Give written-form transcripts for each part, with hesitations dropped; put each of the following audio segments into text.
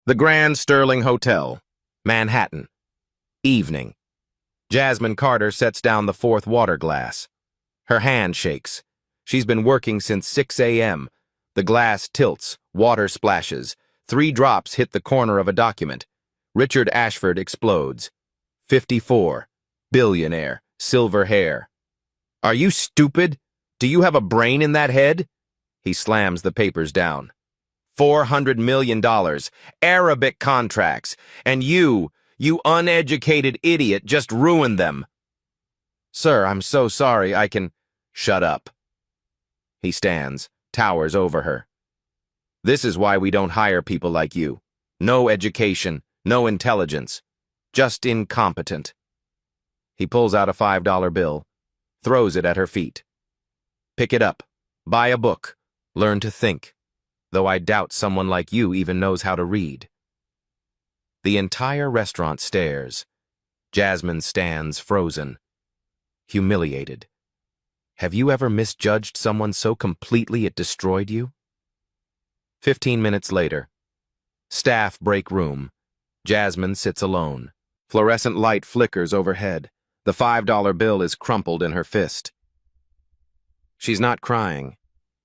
The Grand Sterling Hotel, Manhattan. Evening. Jasmine Carter sets down the fourth water glass. Her hand shakes. She's been working since 6 a.m. The glass tilts, water splashes. 3 drops hit the corner of a document. Richard Ashford explodes. 54. Billionaire. Silver hair. Are you stupid? Do you have a brain in that head? He slams the papers down. $400 million, Arabic contracts, and you uneducated idiot, just ruined them. Sir, I'm so sorry, I can... Shut up. He stands, towers over her. This is why we don't hire people like you. No education, no intelligence, just incompetent. He pulls out a $5 bill, throws it at her feet. Pick it up, buy a book, learn to think. Though I doubt someone like you even knows how to read. The entire restaurant stares. Jasmine stands frozen, humiliated. Have you ever misjudged someone so completely it destroyed you? 15 minutes later. Staff break room. Jasmine sits alone. Fluorescent light flickers overhead. The $5 bill is crumpled in her fist. She's not crying.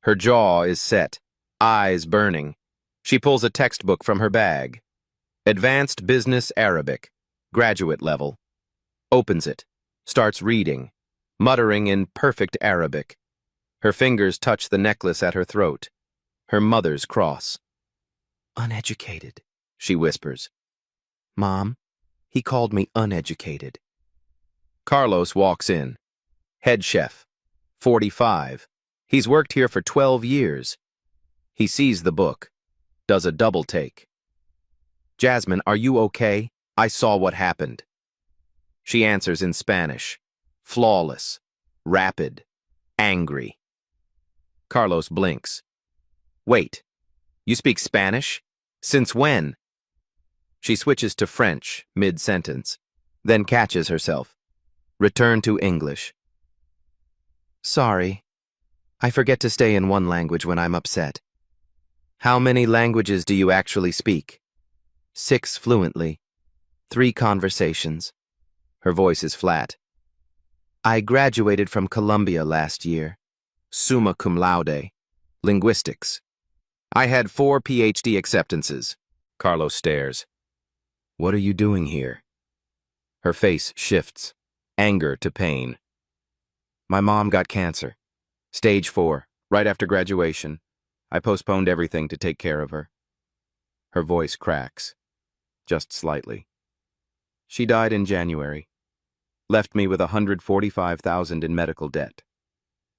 Her jaw is set. Eyes burning. She pulls a textbook from her bag. Advanced Business Arabic, graduate level. Opens it, starts reading, muttering in perfect Arabic. Her fingers touch the necklace at her throat. Her mother's cross. Uneducated, she whispers. Mom, he called me uneducated. Carlos walks in. Head chef, 45. He's worked here for 12 years. He sees the book, does a double take. Jasmine, are you okay? I saw what happened. She answers in Spanish, flawless, rapid, angry. Carlos blinks. Wait, you speak Spanish? Since when? She switches to French, mid-sentence, then catches herself. Return to English. Sorry, I forget to stay in one language when I'm upset. How many languages do you actually speak? 6 fluently. 3 conversations. Her voice is flat. I graduated from Columbia last year. Summa cum laude. Linguistics. I had 4 PhD acceptances. Carlos stares. What are you doing here? Her face shifts. Anger to pain. My mom got cancer. Stage 4, right after graduation. I postponed everything to take care of her. Her voice cracks, just slightly. She died in January, left me with $145,000 in medical debt.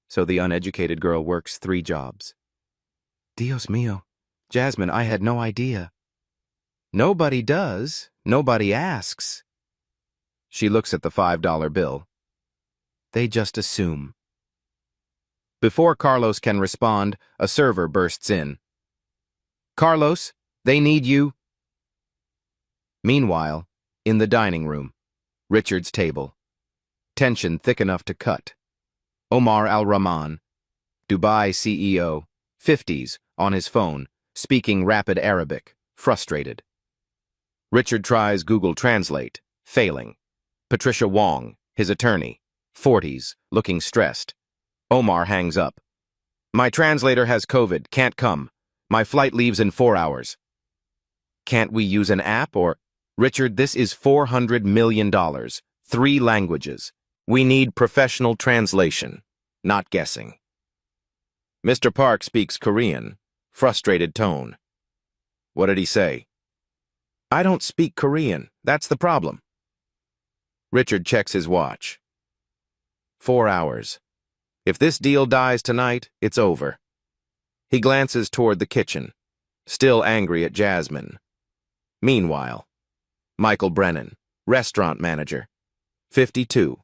So the uneducated girl works 3 jobs. Dios mío, Jasmine, I had no idea. Nobody does, nobody asks. She looks at the $5 bill. They just assume. Before Carlos can respond, a server bursts in. Carlos, they need you. Meanwhile, in the dining room, Richard's table. Tension thick enough to cut. Omar Al-Rahman, Dubai CEO, 50s, on his phone, speaking rapid Arabic, frustrated. Richard tries Google Translate, failing. Patricia Wong, his attorney, 40s, looking stressed. Omar hangs up. My translator has COVID, can't come. My flight leaves in 4 hours. Can't we use an app or... Richard, this is $400 million, 3 languages. We need professional translation, not guessing. Mr. Park speaks Korean, frustrated tone. What did he say? I don't speak Korean, that's the problem. Richard checks his watch. 4 hours. If this deal dies tonight, it's over. He glances toward the kitchen, still angry at Jasmine. Meanwhile, Michael Brennan, restaurant manager, 52,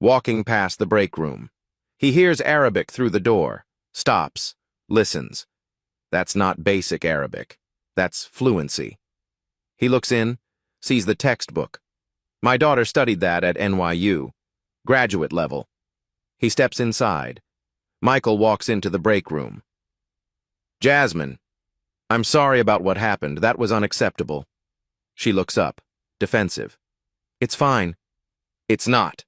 walking past the break room. He hears Arabic through the door, stops, listens. That's not basic Arabic. That's fluency. He looks in, sees the textbook. My daughter studied that at NYU, graduate level. He steps inside. Michael walks into the break room. Jasmine, I'm sorry about what happened. That was unacceptable. She looks up, defensive. It's fine. It's not.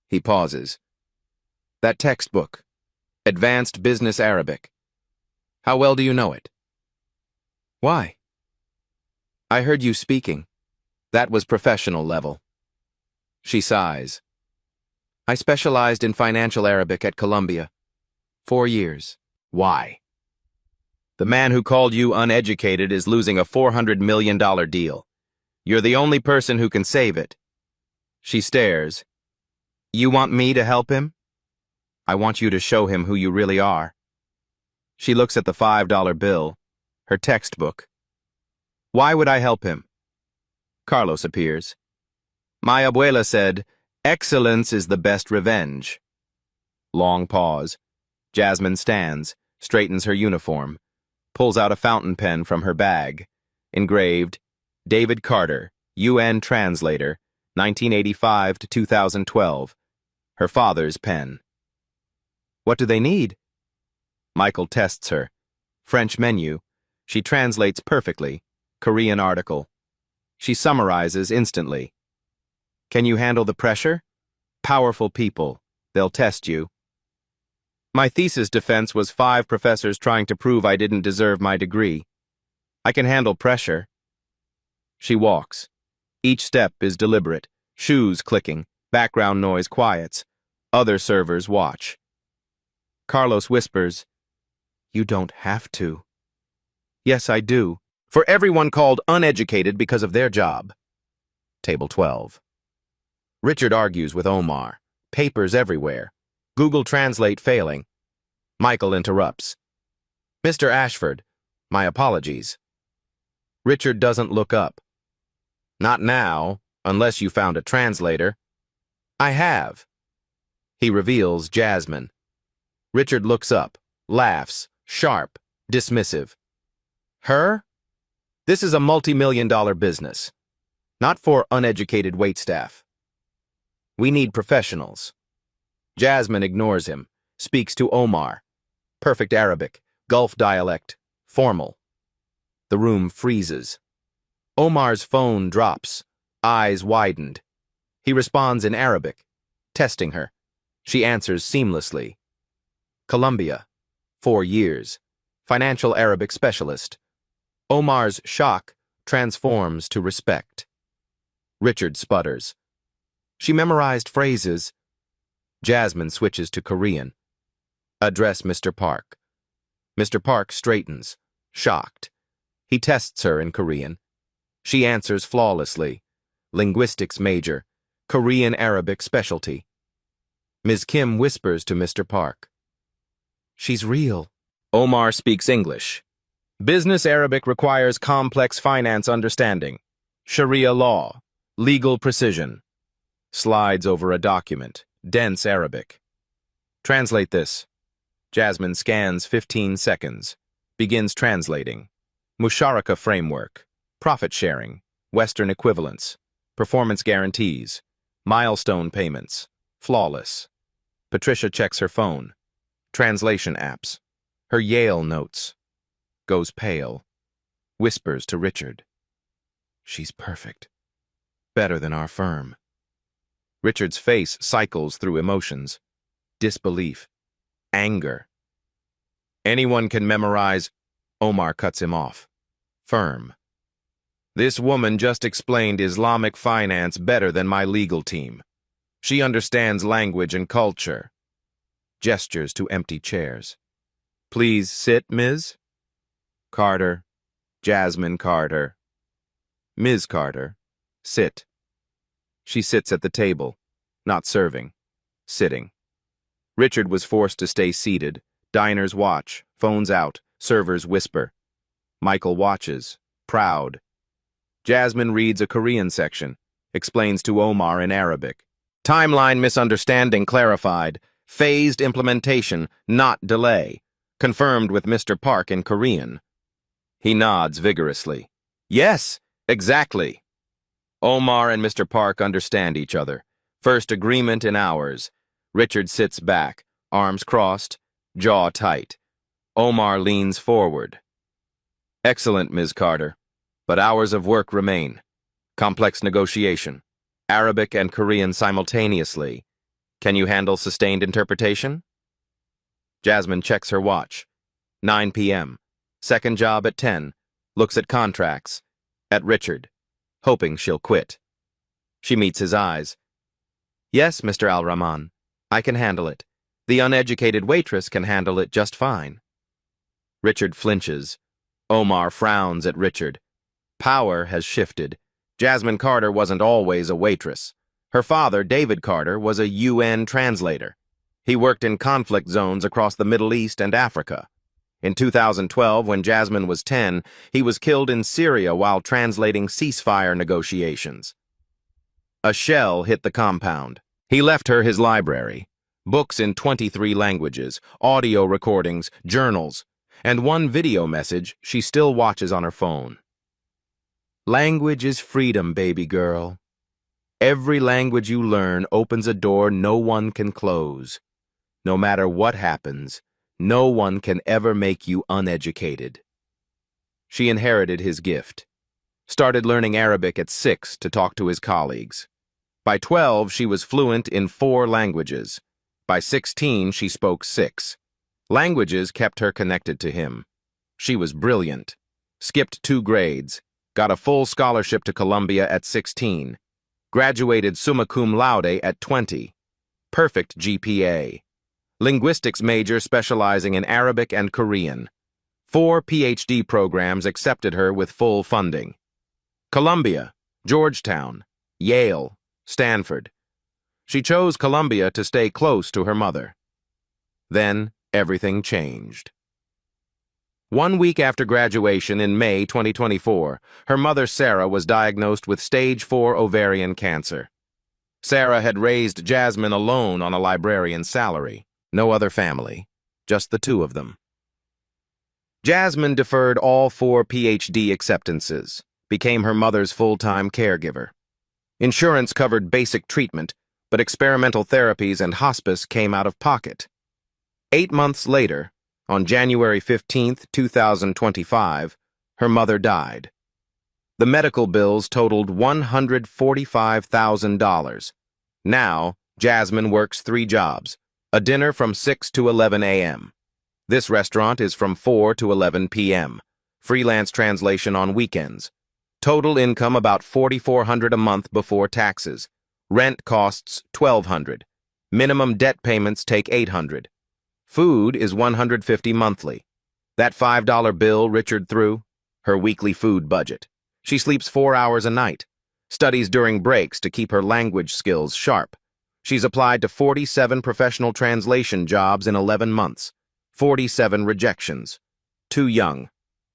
He pauses. That textbook. Advanced Business Arabic. How well do you know it? Why? I heard you speaking. That was professional level. She sighs. I specialized in financial Arabic at Columbia. 4 years. Why? The man who called you uneducated is losing a $400 million deal. You're the only person who can save it. She stares. You want me to help him? I want you to show him who you really are. She looks at the $5 bill, her textbook. Why would I help him? Carlos appears. My abuela said, excellence is the best revenge. Long pause. Jasmine stands, straightens her uniform, pulls out a fountain pen from her bag. Engraved, David Carter, UN translator, 1985 to 2012. Her father's pen. What do they need? Michael tests her. French menu. She translates perfectly. Korean article. She summarizes instantly. Can you handle the pressure? Powerful people. They'll test you. My thesis defense was 5 professors trying to prove I didn't deserve my degree. I can handle pressure. She walks. Each step is deliberate. Shoes clicking. Background noise quiets. Other servers watch. Carlos whispers, You don't have to. Yes, I do. For everyone called uneducated because of their job. Table 12. Richard argues with Omar. Papers everywhere. Google Translate failing. Michael interrupts. Mr. Ashford, my apologies. Richard doesn't look up. Not now, unless you found a translator. I have. He reveals Jasmine. Richard looks up, laughs, sharp, dismissive. Her? This is a multi-million-dollar business. Not for uneducated waitstaff. We need professionals. Jasmine ignores him, speaks to Omar. Perfect Arabic, Gulf dialect, formal. The room freezes. Omar's phone drops, eyes widened. He responds in Arabic, testing her. She answers seamlessly. Columbia, 4 years, financial Arabic specialist. Omar's shock transforms to respect. Richard sputters. She memorized phrases. Jasmine switches to Korean. Address Mr. Park. Mr. Park straightens, shocked. He tests her in Korean. She answers flawlessly. Linguistics major, Korean Arabic specialty. Ms. Kim whispers to Mr. Park. She's real. Omar speaks English. Business Arabic requires complex finance understanding. Sharia law. Legal precision. Slides over a document. Dense Arabic. Translate this. Jasmine scans 15 seconds. Begins translating. Musharaka framework. Profit sharing. Western equivalents. Performance guarantees. Milestone payments. Flawless. Patricia checks her phone. Translation apps. Her Yale notes. Goes pale. Whispers to Richard. She's perfect. Better than our firm. Richard's face cycles through emotions. Disbelief. Anger. Anyone can memorize. Omar cuts him off. Firm. This woman just explained Islamic finance better than my legal team. She understands language and culture. Gestures to empty chairs. Please sit, Ms. Carter. Jasmine Carter. Ms. Carter. Sit. She sits at the table, not serving, sitting. Richard was forced to stay seated. Diners watch, phones out, servers whisper. Michael watches, proud. Jasmine reads a Korean section, explains to Omar in Arabic. Timeline misunderstanding clarified. Phased implementation, not delay. Confirmed with Mr. Park in Korean. He nods vigorously. Yes, exactly. Omar and Mr. Park understand each other. First agreement in hours. Richard sits back, arms crossed, jaw tight. Omar leans forward. Excellent, Ms. Carter. But hours of work remain. Complex negotiation. Arabic and Korean simultaneously. Can you handle sustained interpretation? Jasmine checks her watch. 9 p.m. Second job at 10. Looks at contracts. At Richard. Hoping she'll quit. She meets his eyes. Yes, Mr. Al-Rahman. I can handle it. The uneducated waitress can handle it just fine. Richard flinches. Omar frowns at Richard. Power has shifted. Jasmine Carter wasn't always a waitress. Her father, David Carter, was a UN translator. He worked in conflict zones across the Middle East and Africa. In 2012, when Jasmine was 10, he was killed in Syria while translating ceasefire negotiations. A shell hit the compound. He left her his library, books in 23 languages, audio recordings, journals, and one video message she still watches on her phone. Language is freedom, baby girl. Every language you learn opens a door no one can close. No matter what happens, no one can ever make you uneducated. She inherited his gift. Started learning Arabic at 6 to talk to his colleagues. By 12, she was fluent in 4 languages. By 16, she spoke 6. Languages kept her connected to him. She was brilliant. Skipped 2 grades. Got a full scholarship to Columbia at 16. Graduated summa cum laude at 20. Perfect GPA. Linguistics major specializing in Arabic and Korean. 4 PhD programs accepted her with full funding. Columbia, Georgetown, Yale, Stanford. She chose Columbia to stay close to her mother. Then everything changed. 1 week after graduation in May 2024, her mother Sarah was diagnosed with stage 4 ovarian cancer. Sarah had raised Jasmine alone on a librarian's salary. No other family, just the 2 of them. Jasmine deferred all 4 PhD acceptances, became her mother's full-time caregiver. Insurance covered basic treatment, but experimental therapies and hospice came out of pocket. 8 months later, on January 15, 2025, her mother died. The medical bills totaled $145,000. Now, Jasmine works 3 jobs. A dinner from 6 to 11 a.m. This restaurant is from 4 to 11 p.m. Freelance translation on weekends. Total income about $4,400 a month before taxes. Rent costs $1,200. Minimum debt payments take $800. Food is $150 monthly. That $5 bill Richard threw? Her weekly food budget. She sleeps 4 hours a night. Studies during breaks to keep her language skills sharp. She's applied to 47 professional translation jobs in 11 months. 47 rejections. Too young.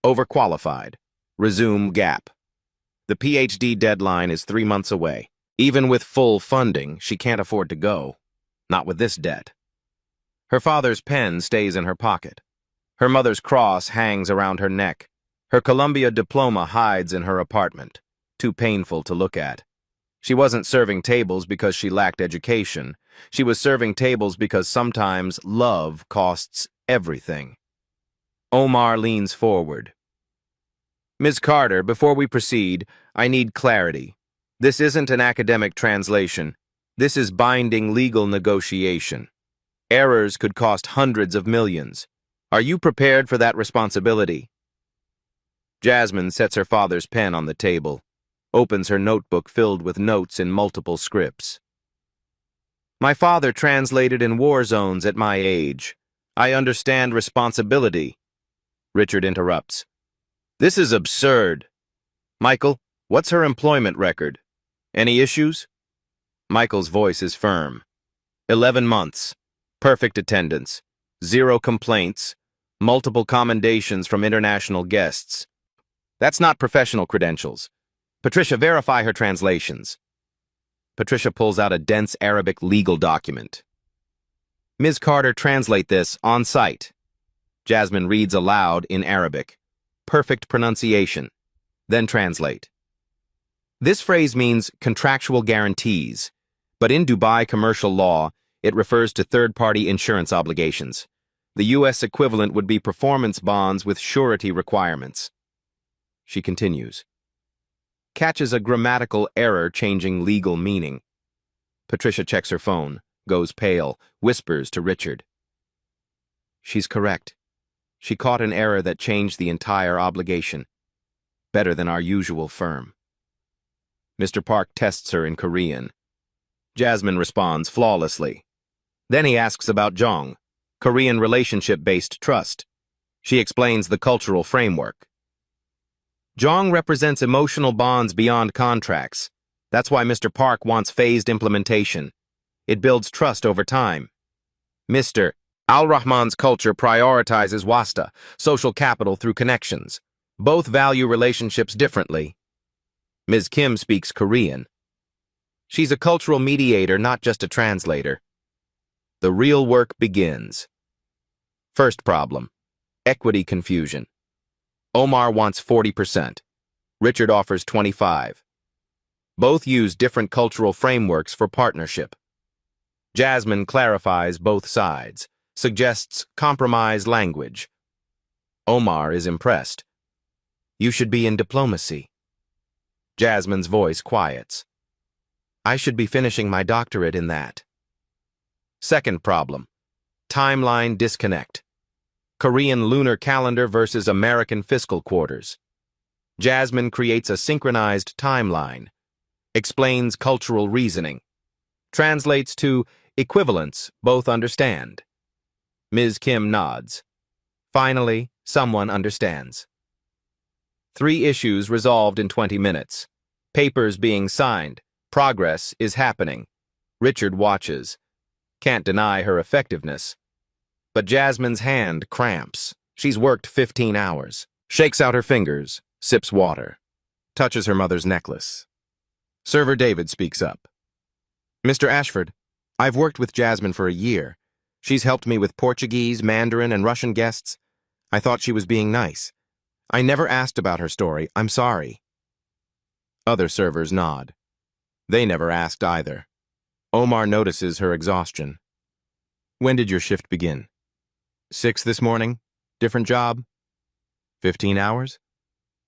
Overqualified. Resume gap. The PhD deadline is 3 months away. Even with full funding, she can't afford to go. Not with this debt. Her father's pen stays in her pocket. Her mother's cross hangs around her neck. Her Columbia diploma hides in her apartment. Too painful to look at. She wasn't serving tables because she lacked education. She was serving tables because sometimes love costs everything. Omar leans forward. Ms. Carter, before we proceed, I need clarity. This isn't an academic translation. This is binding legal negotiation. Errors could cost hundreds of millions. Are you prepared for that responsibility? Jasmine sets her father's pen on the table. Opens her notebook filled with notes in multiple scripts. My father translated in war zones at my age. I understand responsibility. Richard interrupts. This is absurd. Michael, what's her employment record? Any issues? Michael's voice is firm. 11 months. Perfect attendance. 0 complaints. Multiple commendations from international guests. That's not professional credentials. Patricia, verify her translations. Patricia pulls out a dense Arabic legal document. Ms. Carter, translate this on site. Jasmine reads aloud in Arabic. Perfect pronunciation. Then translate. This phrase means contractual guarantees, but in Dubai commercial law, it refers to third-party insurance obligations. The U.S. equivalent would be performance bonds with surety requirements. She continues. Catches a grammatical error changing legal meaning. Patricia checks her phone, goes pale, whispers to Richard. She's correct. She caught an error that changed the entire obligation. Better than our usual firm. Mr. Park tests her in Korean. Jasmine responds flawlessly. Then he asks about Jong, Korean relationship-based trust. She explains the cultural framework. Jong represents emotional bonds beyond contracts. That's why Mr. Park wants phased implementation. It builds trust over time. Mr. Al-Rahman's culture prioritizes wasta, social capital through connections. Both value relationships differently. Ms. Kim speaks Korean. She's a cultural mediator, not just a translator. The real work begins. First problem, equity confusion. Omar wants 40%. Richard offers 25%. Both use different cultural frameworks for partnership. Jasmine clarifies both sides, suggests compromise language. Omar is impressed. You should be in diplomacy. Jasmine's voice quiets. I should be finishing my doctorate in that. Second problem, timeline disconnect. Korean lunar calendar versus American fiscal quarters. Jasmine creates a synchronized timeline, explains cultural reasoning, translates to equivalence, both understand. Ms. Kim nods. Finally, someone understands. 3 issues resolved in 20 minutes. Papers being signed. Progress is happening. Richard watches. Can't deny her effectiveness. But Jasmine's hand cramps. She's worked 15 hours. Shakes out her fingers, sips water. Touches her mother's necklace. Server David speaks up. Mr. Ashford, I've worked with Jasmine for a year. She's helped me with Portuguese, Mandarin, and Russian guests. I thought she was being nice. I never asked about her story. I'm sorry. Other servers nod. They never asked either. Omar notices her exhaustion. When did your shift begin? 6 this morning? Different job? 15 hours?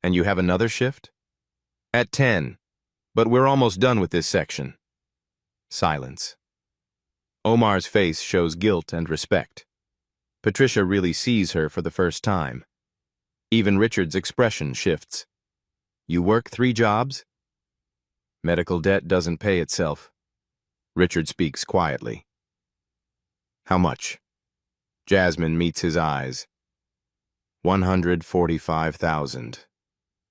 And you have another shift? At 10. But we're almost done with this section. Silence. Omar's face shows guilt and respect. Patricia really sees her for the first time. Even Richard's expression shifts. You work 3 jobs? Medical debt doesn't pay itself. Richard speaks quietly. How much? Jasmine meets his eyes. 145,000.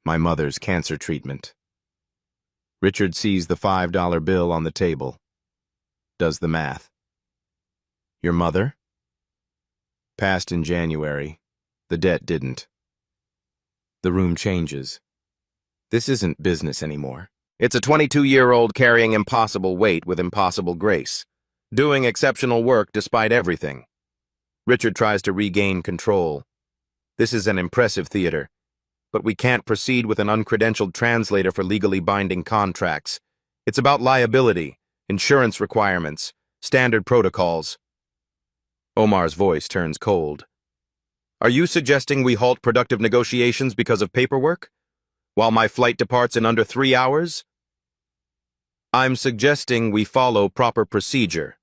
My mother's cancer treatment. Richard sees the $5 bill on the table. Does the math. Your mother? Passed in January. The debt didn't. The room changes. This isn't business anymore. It's a 22-year-old carrying impossible weight with impossible grace, doing exceptional work despite everything. Richard tries to regain control. This is an impressive theater, but we can't proceed with an uncredentialed translator for legally binding contracts. It's about liability, insurance requirements, standard protocols. Omar's voice turns cold. Are you suggesting we halt productive negotiations because of paperwork? While my flight departs in under 3 hours? I'm suggesting we follow proper procedure.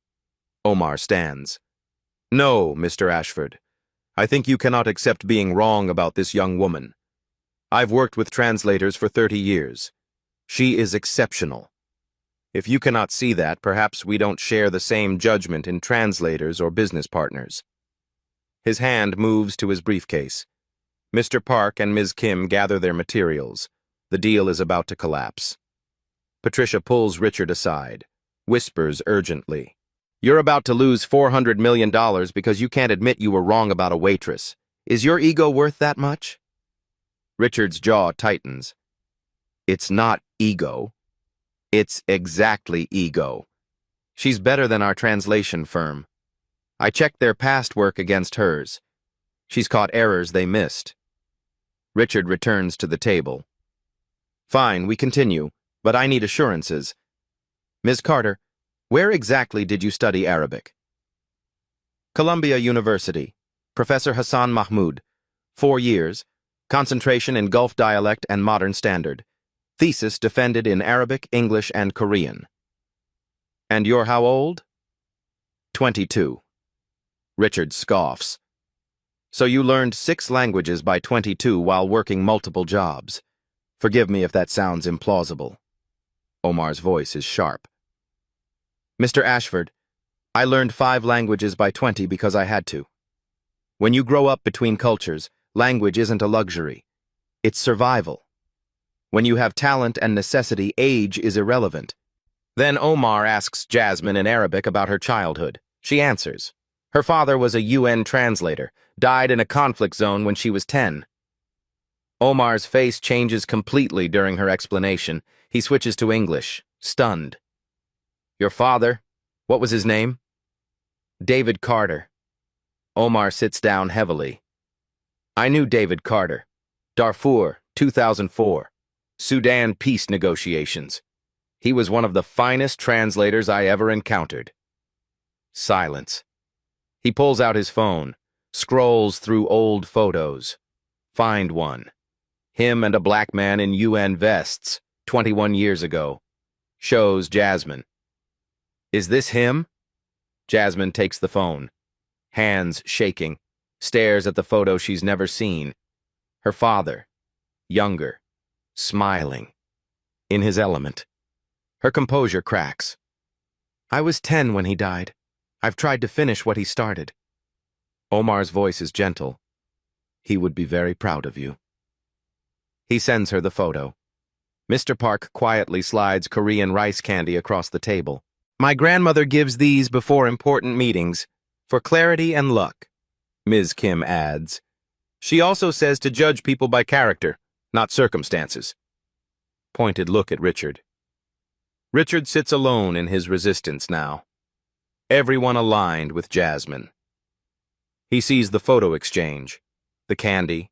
Omar stands. No, Mr. Ashford. I think you cannot accept being wrong about this young woman. I've worked with translators for 30 years. She is exceptional. If you cannot see that, perhaps we don't share the same judgment in translators or business partners. His hand moves to his briefcase. Mr. Park and Ms. Kim gather their materials. The deal is about to collapse. Patricia pulls Richard aside, whispers urgently. You're about to lose $400 million because you can't admit you were wrong about a waitress. Is your ego worth that much? Richard's jaw tightens. It's not ego. It's exactly ego. She's better than our translation firm. I checked their past work against hers. She's caught errors they missed. Richard returns to the table. Fine, we continue, but I need assurances. Ms. Carter, where exactly did you study Arabic? Columbia University. Professor Hassan Mahmoud. 4 years. Concentration in Gulf dialect and modern standard. Thesis defended in Arabic, English, and Korean. And you're how old? 22. Richard scoffs. So you learned 6 languages by 22 while working multiple jobs. Forgive me if that sounds implausible. Omar's voice is sharp. Mr. Ashford, I learned 5 languages by 20 because I had to. When you grow up between cultures, language isn't a luxury. It's survival. When you have talent and necessity, age is irrelevant. Then Omar asks Jasmine in Arabic about her childhood. She answers. Her father was a UN translator, died in a conflict zone when she was 10. Omar's face changes completely during her explanation. He switches to English, stunned. Your father? What was his name? David Carter. Omar sits down heavily. I knew David Carter. Darfur, 2004. Sudan peace negotiations. He was one of the finest translators I ever encountered. Silence. He pulls out his phone, scrolls through old photos. Find one. Him and a black man in UN vests, 21 years ago. Shows Jasmine. Is this him? Jasmine takes the phone. Hands shaking. Stares at the photo she's never seen. Her father. Younger. Smiling. In his element. Her composure cracks. I was 10 when he died. I've tried to finish what he started. Omar's voice is gentle. He would be very proud of you. He sends her the photo. Mr. Park quietly slides Korean rice candy across the table. My grandmother gives these before important meetings, for clarity and luck, Ms. Kim adds. She also says to judge people by character, not circumstances. Pointed look at Richard. Richard sits alone in his resistance now. Everyone aligned with Jasmine. He sees the photo exchange, the candy,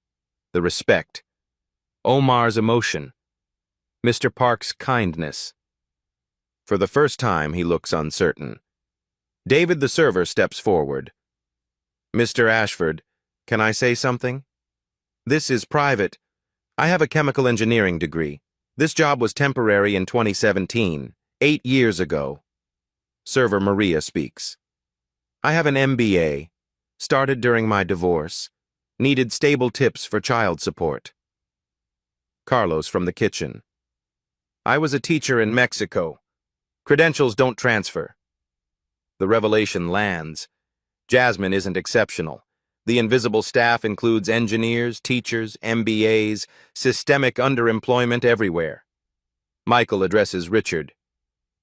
the respect, Omar's emotion, Mr. Park's kindness. For the first time, he looks uncertain. David the server steps forward. Mr. Ashford, can I say something? This is private. I have a chemical engineering degree. This job was temporary in 2017, 8 years ago. Server Maria speaks. I have an MBA. Started during my divorce. Needed stable tips for child support. Carlos from the kitchen. I was a teacher in Mexico. Credentials don't transfer. The revelation lands. Jasmine isn't exceptional. The invisible staff includes engineers, teachers, MBAs, systemic underemployment everywhere. Michael addresses Richard.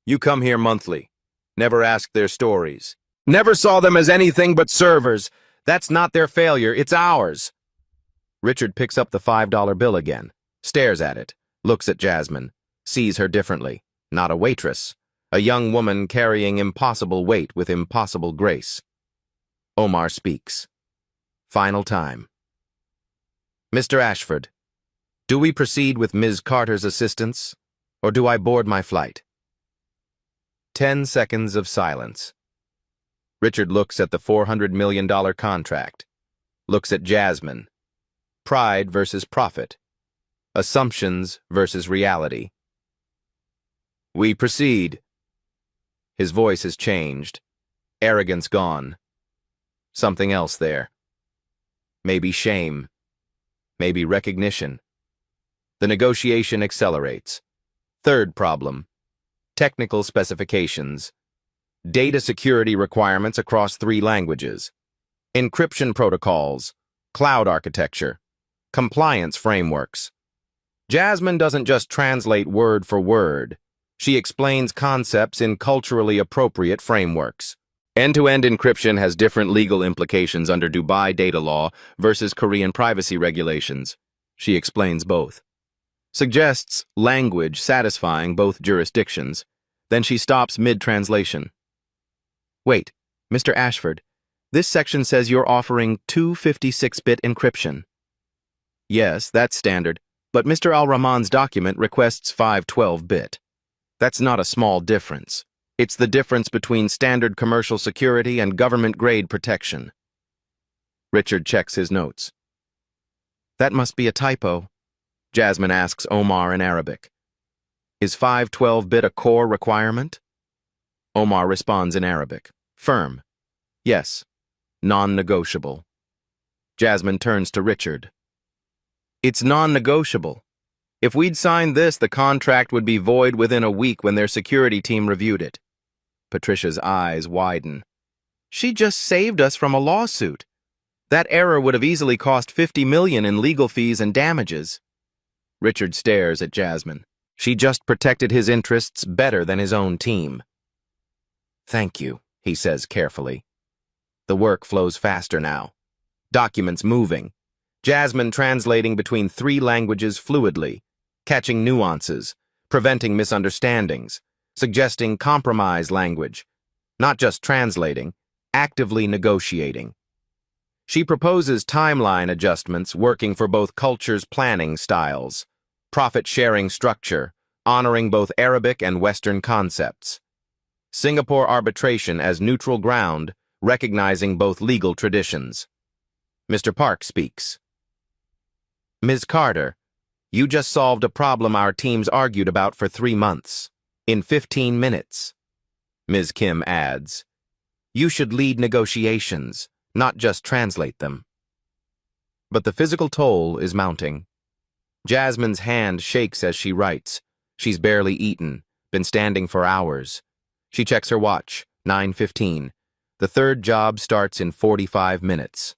You come here monthly. Never ask their stories. Never saw them as anything but servers. That's not their failure, it's ours. Richard picks up the $5 bill again, stares at it, looks at Jasmine, sees her differently. Not a waitress. A young woman carrying impossible weight with impossible grace. Omar speaks. Final time. Mr. Ashford, do we proceed with Ms. Carter's assistance, or do I board my flight? 10 seconds of silence. Richard looks at the $400 million contract. Looks at Jasmine. Pride versus profit. Assumptions versus reality. We proceed. His voice has changed. Arrogance gone. Something else there. Maybe shame. Maybe recognition. The negotiation accelerates. Third problem. Technical specifications. Data security requirements across 3 languages. Encryption protocols. Cloud architecture. Compliance frameworks. Jasmine doesn't just translate word for word. She explains concepts in culturally appropriate frameworks. End-to-end encryption has different legal implications under Dubai data law versus Korean privacy regulations. She explains both. Suggests language satisfying both jurisdictions. Then she stops mid-translation. Wait, Mr. Ashford, this section says you're offering 256-bit encryption. Yes, that's standard, but Mr. Al-Rahman's document requests 512-bit. That's not a small difference. It's the difference between standard commercial security and government-grade protection. Richard checks his notes. That must be a typo, Jasmine asks Omar in Arabic. Is 512-bit a core requirement? Omar responds in Arabic. Firm. Yes. Non-negotiable. Jasmine turns to Richard. It's non-negotiable. If we'd signed this, the contract would be void within a week when their security team reviewed it. Patricia's eyes widen. She just saved us from a lawsuit. That error would have easily cost $50 million in legal fees and damages. Richard stares at Jasmine. She just protected his interests better than his own team. Thank you, he says carefully. The work flows faster now. Documents moving. Jasmine translating between 3 languages fluidly, catching nuances, preventing misunderstandings, suggesting compromise language, not just translating, actively negotiating. She proposes timeline adjustments working for both cultures' planning styles, profit-sharing structure, honoring both Arabic and Western concepts. Singapore arbitration as neutral ground, recognizing both legal traditions. Mr. Park speaks. Ms. Carter, you just solved a problem our teams argued about for 3 months, in 15 minutes. Ms. Kim adds, you should lead negotiations, not just translate them. But the physical toll is mounting. Jasmine's hand shakes as she writes. She's barely eaten, been standing for hours. She checks her watch, 9:15. The third job starts in 45 minutes.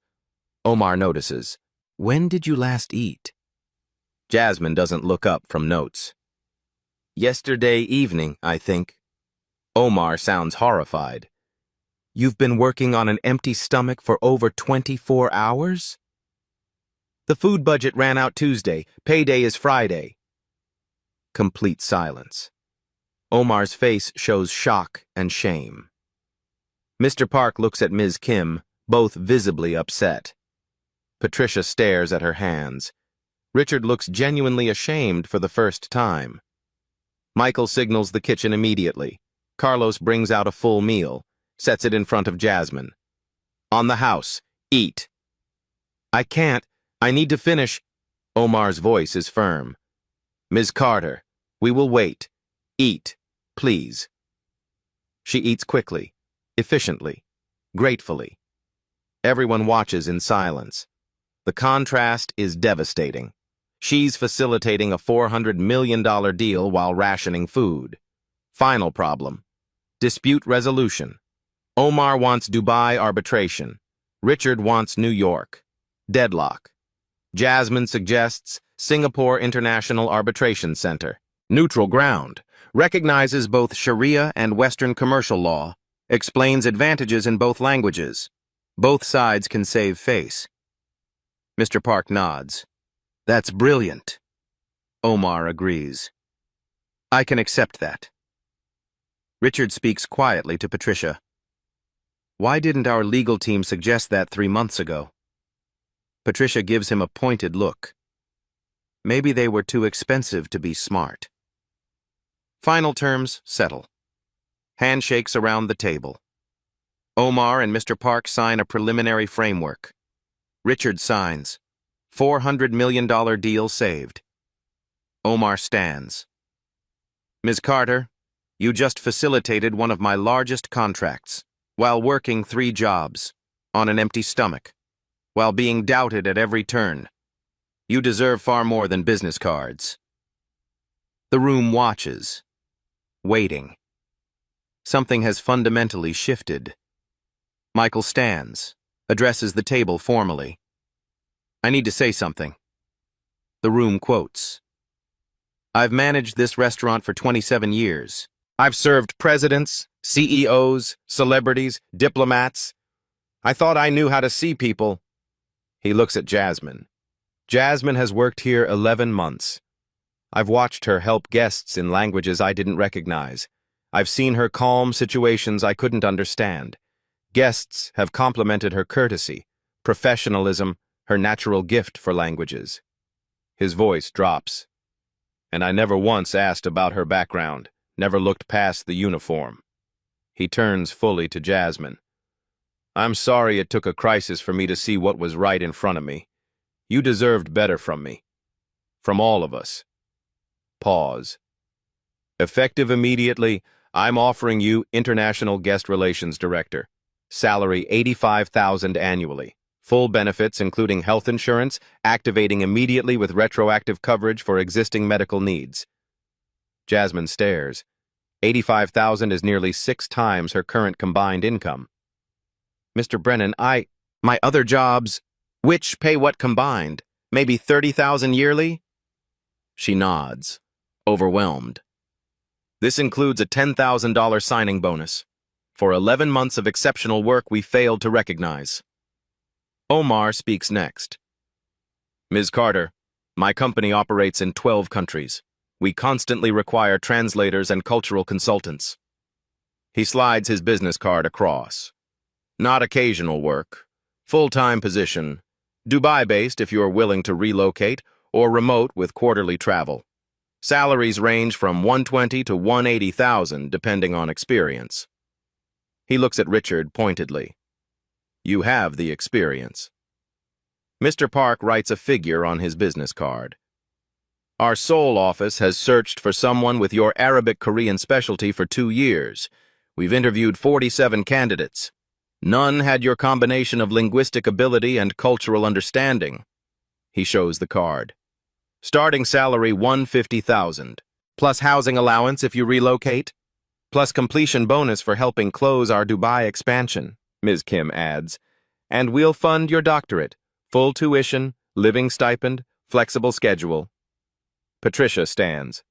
Omar notices. When did you last eat? Jasmine doesn't look up from notes. Yesterday evening, I think. Omar sounds horrified. You've been working on an empty stomach for over 24 hours? The food budget ran out Tuesday. Payday is Friday. Complete silence. Omar's face shows shock and shame. Mr. Park looks at Ms. Kim, both visibly upset. Patricia stares at her hands. Richard looks genuinely ashamed for the first time. Michael signals the kitchen immediately. Carlos brings out a full meal, sets it in front of Jasmine. On the house, eat. I can't. I need to finish. Omar's voice is firm. Ms. Carter, we will wait. Eat, please. She eats quickly, efficiently, gratefully. Everyone watches in silence. The contrast is devastating. She's facilitating a $400 million deal while rationing food. Final problem. Dispute resolution. Omar wants Dubai arbitration. Richard wants New York. Deadlock. Jasmine suggests Singapore International Arbitration Center. Neutral ground. Recognizes both Sharia and Western commercial law. Explains advantages in both languages. Both sides can save face. Mr. Park nods. That's brilliant. Omar agrees. I can accept that. Richard speaks quietly to Patricia. Why didn't our legal team suggest that 3 months ago? Patricia gives him a pointed look. Maybe they were too expensive to be smart. Final terms settle. Handshakes around the table. Omar and Mr. Park sign a preliminary framework. Richard signs. $400 million deal saved. Omar stands. Ms. Carter, you just facilitated one of my largest contracts, while working 3 jobs, on an empty stomach, while being doubted at every turn. You deserve far more than business cards. The room watches, waiting. Something has fundamentally shifted. Michael stands, addresses the table formally. I need to say something. The room quotes. I've managed this restaurant for 27 years. I've served presidents, CEOs, celebrities, diplomats. I thought I knew how to see people. He looks at Jasmine. Jasmine has worked here 11 months. I've watched her help guests in languages I didn't recognize. I've seen her calm situations I couldn't understand. Guests have complimented her courtesy, professionalism, her natural gift for languages. His voice drops. And I never once asked about her background, never looked past the uniform. He turns fully to Jasmine. I'm sorry it took a crisis for me to see what was right in front of me. You deserved better from me. From all of us. Pause. Effective immediately, I'm offering you International Guest Relations Director. Salary $85,000 annually. Full benefits including health insurance, activating immediately with retroactive coverage for existing medical needs. Jasmine stares. $85,000 is nearly 6 times her current combined income. Mr. Brennan, my other jobs, which pay what combined? Maybe $30,000 yearly? She nods, overwhelmed. This includes a $10,000 signing bonus for 11 months of exceptional work we failed to recognize. Omar speaks next. Ms. Carter, my company operates in 12 countries. We constantly require translators and cultural consultants. He slides his business card across. Not occasional work. Full-time position. Dubai-based if you are willing to relocate, or remote with quarterly travel. Salaries range from $120,000 to $180,000 depending on experience. He looks at Richard pointedly. You have the experience. Mr. Park writes a figure on his business card. Our Seoul office has searched for someone with your Arabic-Korean specialty for 2 years. We've interviewed 47 candidates. None had your combination of linguistic ability and cultural understanding. He shows the card. Starting salary $150,000, plus housing allowance if you relocate, plus completion bonus for helping close our Dubai expansion, Ms. Kim adds, and we'll fund your doctorate, full tuition, living stipend, flexible schedule. Patricia stands.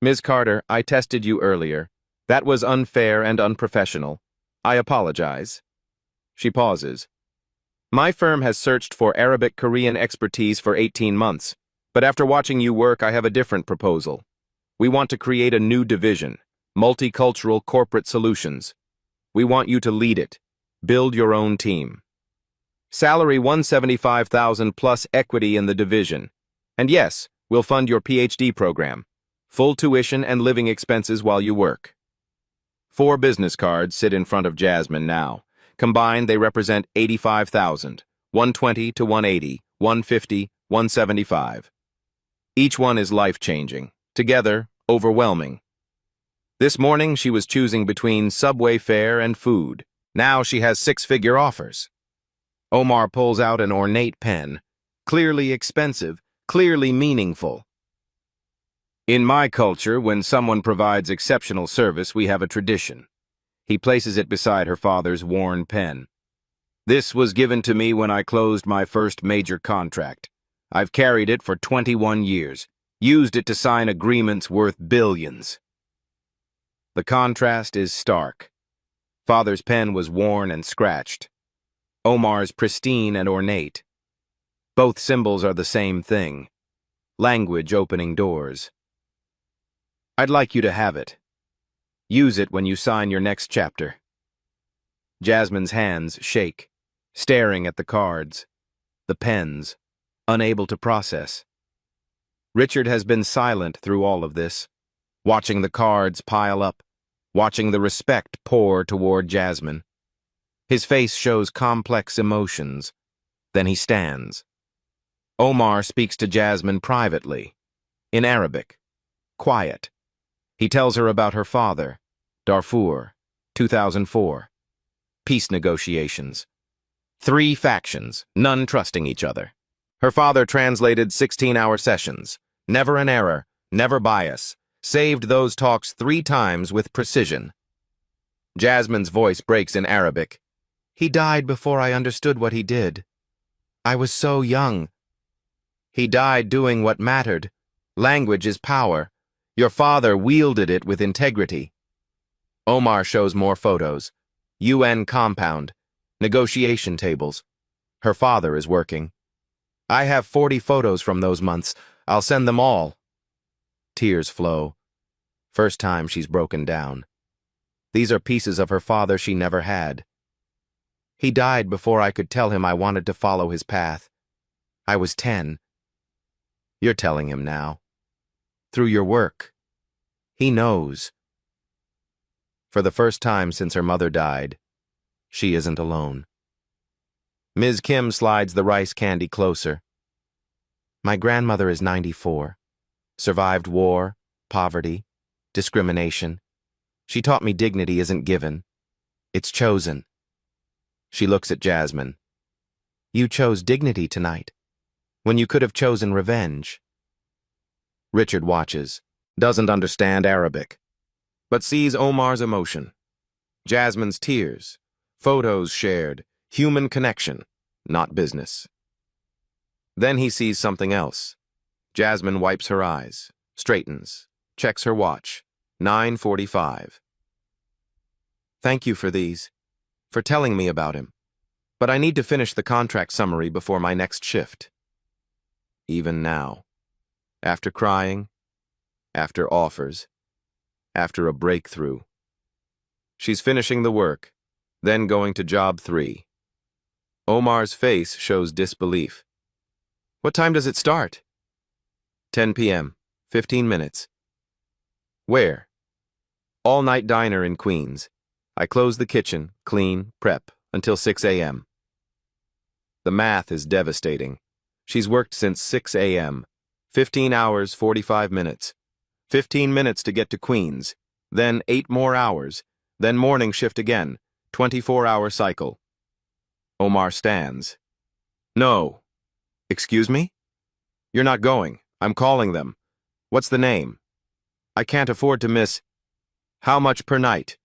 Ms. Carter, I tested you earlier. That was unfair and unprofessional. I apologize. She pauses. My firm has searched for Arabic-Korean expertise for 18 months. But after watching you work, I have a different proposal. We want to create a new division, Multicultural Corporate Solutions. We want you to lead it. Build your own team. Salary $175,000 plus equity in the division. And yes, we'll fund your PhD program. Full tuition and living expenses while you work. 4 business cards sit in front of Jasmine now. Combined, they represent $85,000, $120 to $180, $150, $175. Each one is life-changing. Together, overwhelming. This morning, she was choosing between subway fare and food. Now she has 6-figure offers. Omar pulls out an ornate pen. Clearly expensive, clearly meaningful. In my culture, when someone provides exceptional service, we have a tradition. He places it beside her father's worn pen. This was given to me when I closed my first major contract. I've carried it for 21 years, used it to sign agreements worth billions. The contrast is stark. Father's pen was worn and scratched. Omar's pristine and ornate. Both symbols are the same thing. Language opening doors. I'd like you to have it. Use it when you sign your next chapter. Jasmine's hands shake, staring at the cards, the pens, unable to process. Richard has been silent through all of this, watching the cards pile up, watching the respect pour toward Jasmine. His face shows complex emotions. Then he stands. Omar speaks to Jasmine privately, in Arabic, quiet. He tells her about her father, Darfur, 2004. Peace negotiations. 3 factions, none trusting each other. Her father translated 16-hour sessions. Never an error, never bias. Saved those talks 3 times with precision. Jasmine's voice breaks in Arabic. He died before I understood what he did. I was so young. He died doing what mattered. Language is power. Your father wielded it with integrity. Omar shows more photos. UN compound. Negotiation tables. Her father is working. I have 40 photos from those months. I'll send them all. Tears flow. First time she's broken down. These are pieces of her father she never had. He died before I could tell him I wanted to follow his path. I was 10. You're telling him now. Through your work. He knows. For the first time since her mother died, she isn't alone. Ms. Kim slides the rice candy closer. My grandmother is 94. Survived war, poverty, discrimination. She taught me dignity isn't given. It's chosen. She looks at Jasmine. You chose dignity tonight, when you could have chosen revenge. Richard watches, doesn't understand Arabic, but sees Omar's emotion. Jasmine's tears, photos shared, human connection, not business. Then he sees something else. Jasmine wipes her eyes, straightens, checks her watch. 9:45. Thank you for these, for telling me about him. But I need to finish the contract summary before my next shift. Even now, after crying, after offers, after a breakthrough, she's finishing the work, then going to job 3. Omar's face shows disbelief. What time does it start? 10 p.m., 15 minutes. Where? All-night diner in Queens. I close the kitchen, clean, prep, until 6 a.m. The math is devastating. She's worked since 6 a.m., 15 hours, 45 minutes. 15 minutes to get to Queens, then 8 more hours, then morning shift again, 24-hour cycle. Omar stands. No. Excuse me? You're not going. I'm calling them. What's the name? I can't afford to miss. How much per night?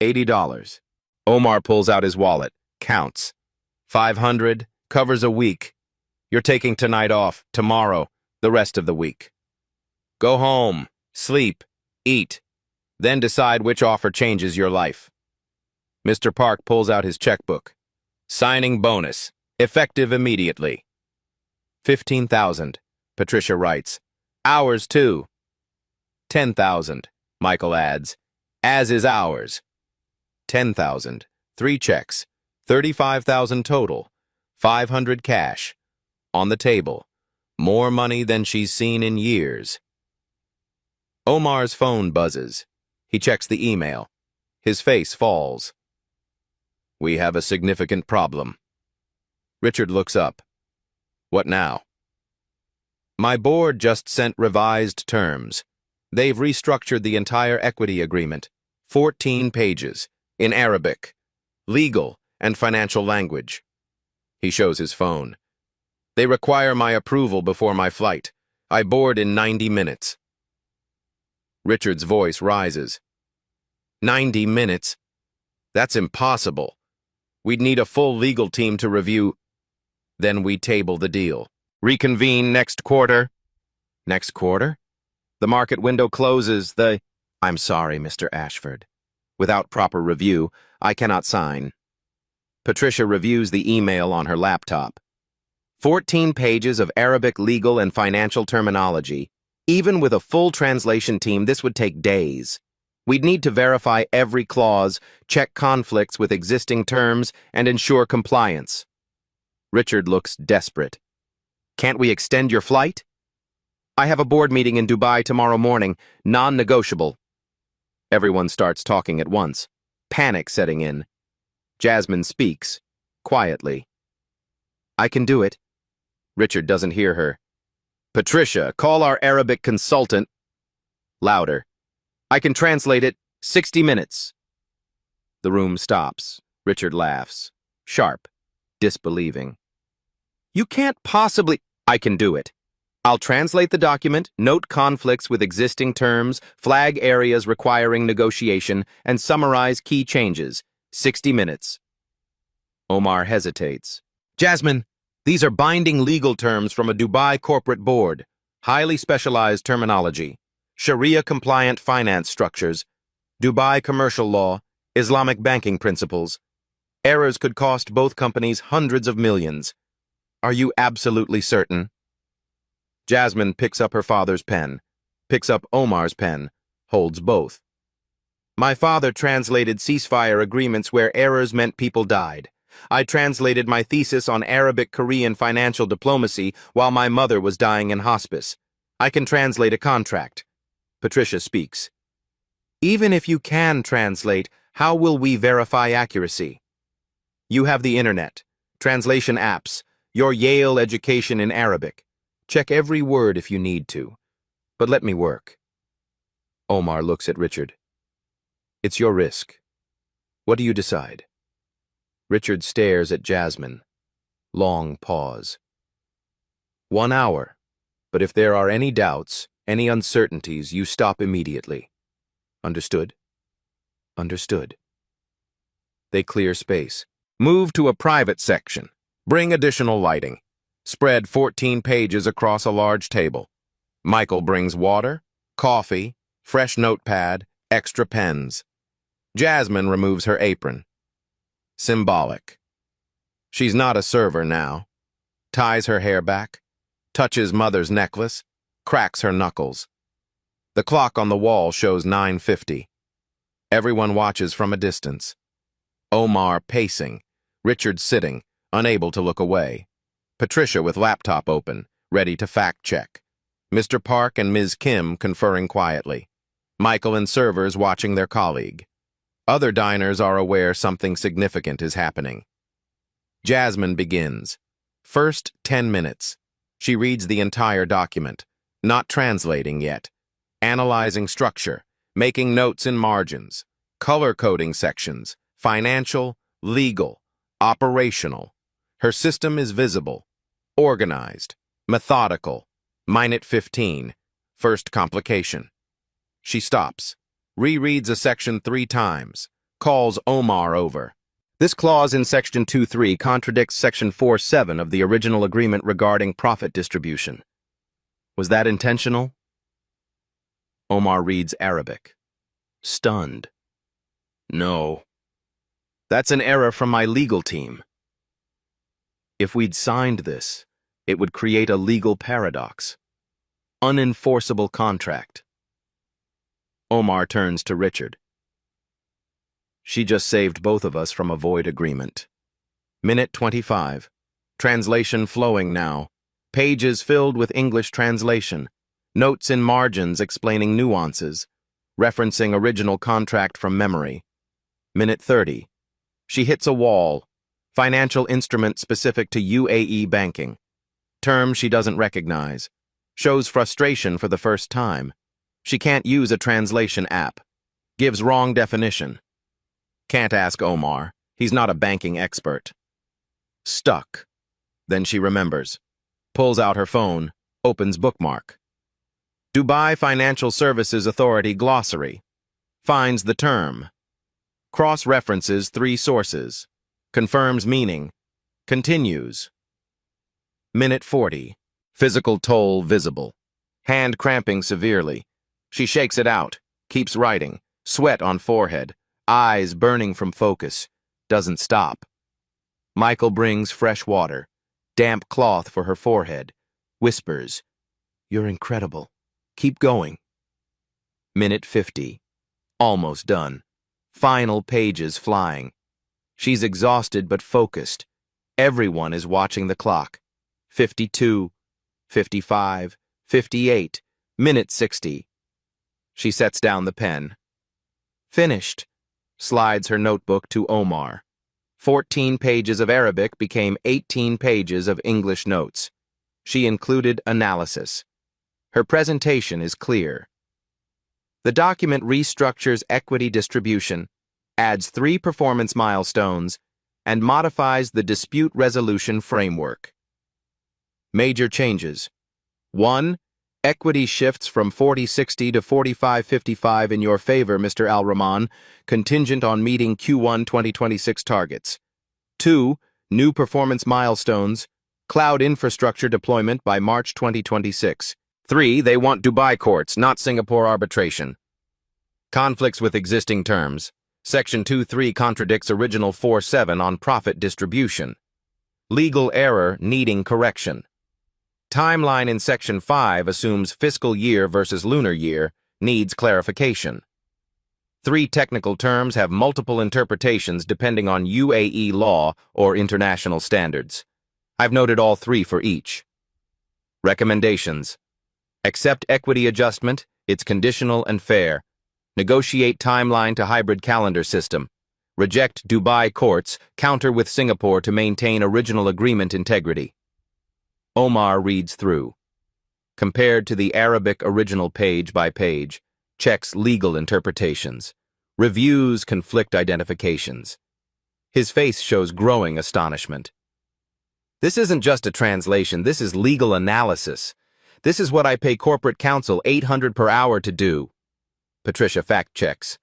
$80. Omar pulls out his wallet, counts. 500, covers a week. You're taking tonight off, tomorrow, the rest of the week. Go home, sleep, eat, then decide which offer changes your life. Mr. Park pulls out his checkbook. Signing bonus, effective immediately. 15,000, Patricia writes. Hours too. 10,000, Michael adds, as is ours. 10,000, 3 checks, 35,000 total, 500 cash. On the table, more money than she's seen in years. Omar's phone buzzes. He checks the email. His face falls. We have a significant problem. Richard looks up. What now? My board just sent revised terms. They've restructured the entire equity agreement. 14 pages, in Arabic, legal and financial language. He shows his phone. They require my approval before my flight. I board in 90 minutes. Richard's voice rises. 90 minutes? That's impossible. We'd need a full legal team to review. Then we table the deal. Reconvene next quarter. Next quarter? The market window closes. I'm sorry, Mr. Ashford. Without proper review, I cannot sign. Patricia reviews the email on her laptop. 14 pages of Arabic legal and financial terminology. Even with a full translation team, this would take days. We'd need to verify every clause, check conflicts with existing terms, and ensure compliance. Richard looks desperate. Can't we extend your flight? I have a board meeting in Dubai tomorrow morning, non-negotiable. Everyone starts talking at once, panic setting in. Jasmine speaks, quietly. I can do it. Richard doesn't hear her. Patricia, call our Arabic consultant. Louder. I can translate it, 60 minutes. The room stops. Richard laughs, sharp, disbelieving. You can't possibly... I can do it. I'll translate the document, note conflicts with existing terms, flag areas requiring negotiation, and summarize key changes. 60 minutes. Omar hesitates. Jasmine, these are binding legal terms from a Dubai corporate board. Highly specialized terminology. Sharia-compliant finance structures. Dubai commercial law. Islamic banking principles. Errors could cost both companies hundreds of millions. Are you absolutely certain? Jasmine picks up her father's pen, picks up Omar's pen, holds both. My father translated ceasefire agreements where errors meant people died. I translated my thesis on Arabic-Korean financial diplomacy while my mother was dying in hospice. I can translate a contract. Patricia speaks. Even if you can translate, how will we verify accuracy? You have the internet, translation apps, your Yale education in Arabic. Check every word if you need to, but let me work. Omar looks at Richard. It's your risk. What do you decide? Richard stares at Jasmine. Long pause. 1 hour, but if there are any doubts, any uncertainties, you stop immediately. Understood? Understood. They clear space. Move to a private section. Bring additional lighting. Spread 14 pages across a large table. Michael brings water, coffee, fresh notepad, extra pens. Jasmine removes her apron. Symbolic. She's not a server now. Ties her hair back, touches mother's necklace, cracks her knuckles. The clock on the wall shows 9:50. Everyone watches from a distance. Omar pacing, Richard sitting, unable to look away. Patricia with laptop open, ready to fact-check. Mr. Park and Ms. Kim conferring quietly. Michael and servers watching their colleague. Other diners are aware something significant is happening. Jasmine begins. First 10 minutes. She reads the entire document, not translating yet, analyzing structure, making notes in margins, color-coding sections, financial, legal, operational. Her system is visible, organized, methodical. Minute 15. First complication. She stops, rereads a section 3 times, calls Omar over. This clause in Section 2.3 contradicts Section 4.7 of the original agreement regarding profit distribution. Was that intentional? Omar reads Arabic. Stunned. No. That's an error from my legal team. If we'd signed this, it would create a legal paradox. Unenforceable contract. Omar turns to Richard. She just saved both of us from a void agreement. Minute 25. Translation flowing now. Pages filled with English translation. Notes in margins explaining nuances. Referencing original contract from memory. Minute 30. She hits a wall. Financial instrument specific to UAE banking. Term she doesn't recognize. Shows frustration for the first time. She can't use a translation app. Gives wrong definition. Can't ask Omar. He's not a banking expert. Stuck. Then she remembers. Pulls out her phone. Opens bookmark. Dubai Financial Services Authority glossary. Finds the term. Cross-references 3 sources. Confirms meaning. Continues. Minute 40. Physical toll visible. Hand cramping severely. She shakes it out. Keeps writing. Sweat on forehead. Eyes burning from focus. Doesn't stop. Michael brings fresh water. Damp cloth for her forehead. Whispers. You're incredible. Keep going. Minute 50. Almost done. Final pages flying. She's exhausted but focused. Everyone is watching the clock. 52, 55, 58, minute 60. She sets down the pen. Finished. Slides her notebook to Omar. 14 pages of Arabic became 18 pages of English notes. She included analysis. Her presentation is clear. The document restructures equity distribution, adds 3 performance milestones, and modifies the dispute resolution framework. Major changes. 1. Equity shifts from 40-60 to 45-55 in your favor, Mr. Al-Rahman, contingent on meeting Q1 2026 targets. 2. New performance milestones, cloud infrastructure deployment by March 2026. 3. They want Dubai courts, not Singapore arbitration. Conflicts with existing terms. Section 2.3 contradicts original 4.7 on profit distribution. Legal error needing correction. Timeline in Section 5 assumes fiscal year versus lunar year, needs clarification. 3 technical terms have multiple interpretations depending on UAE law or international standards. I've noted all 3 for each. Recommendations. Accept equity adjustment, it's conditional and fair. Negotiate timeline to hybrid calendar system. Reject Dubai courts, counter with Singapore to maintain original agreement integrity. Omar reads through. compared to the Arabic original page by page, checks legal interpretations, reviews conflict identifications. His face shows growing astonishment. This isn't just a translation, this is legal analysis. This is what I pay corporate counsel $800 per hour to do. Patricia fact-checks,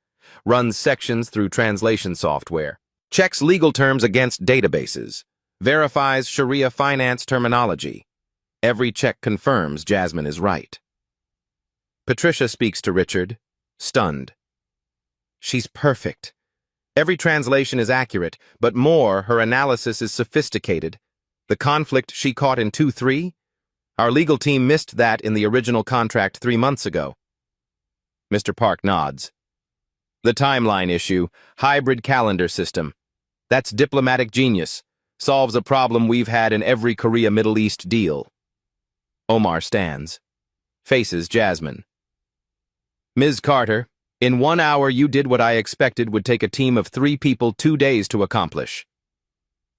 runs sections through translation software, checks legal terms against databases, verifies Sharia finance terminology. Every check confirms Jasmine is right. Patricia speaks to Richard, stunned. She's perfect. Every translation is accurate, but more, her analysis is sophisticated. The conflict she caught in 2-3? Our legal team missed that in the original contract 3 months ago. Mr. Park nods. The timeline issue, hybrid calendar system. That's diplomatic genius. Solves a problem we've had in every Korea-Middle East deal. Omar stands. Faces Jasmine. Ms. Carter, in 1 hour you did what I expected would take a team of 3 people 2 days to accomplish.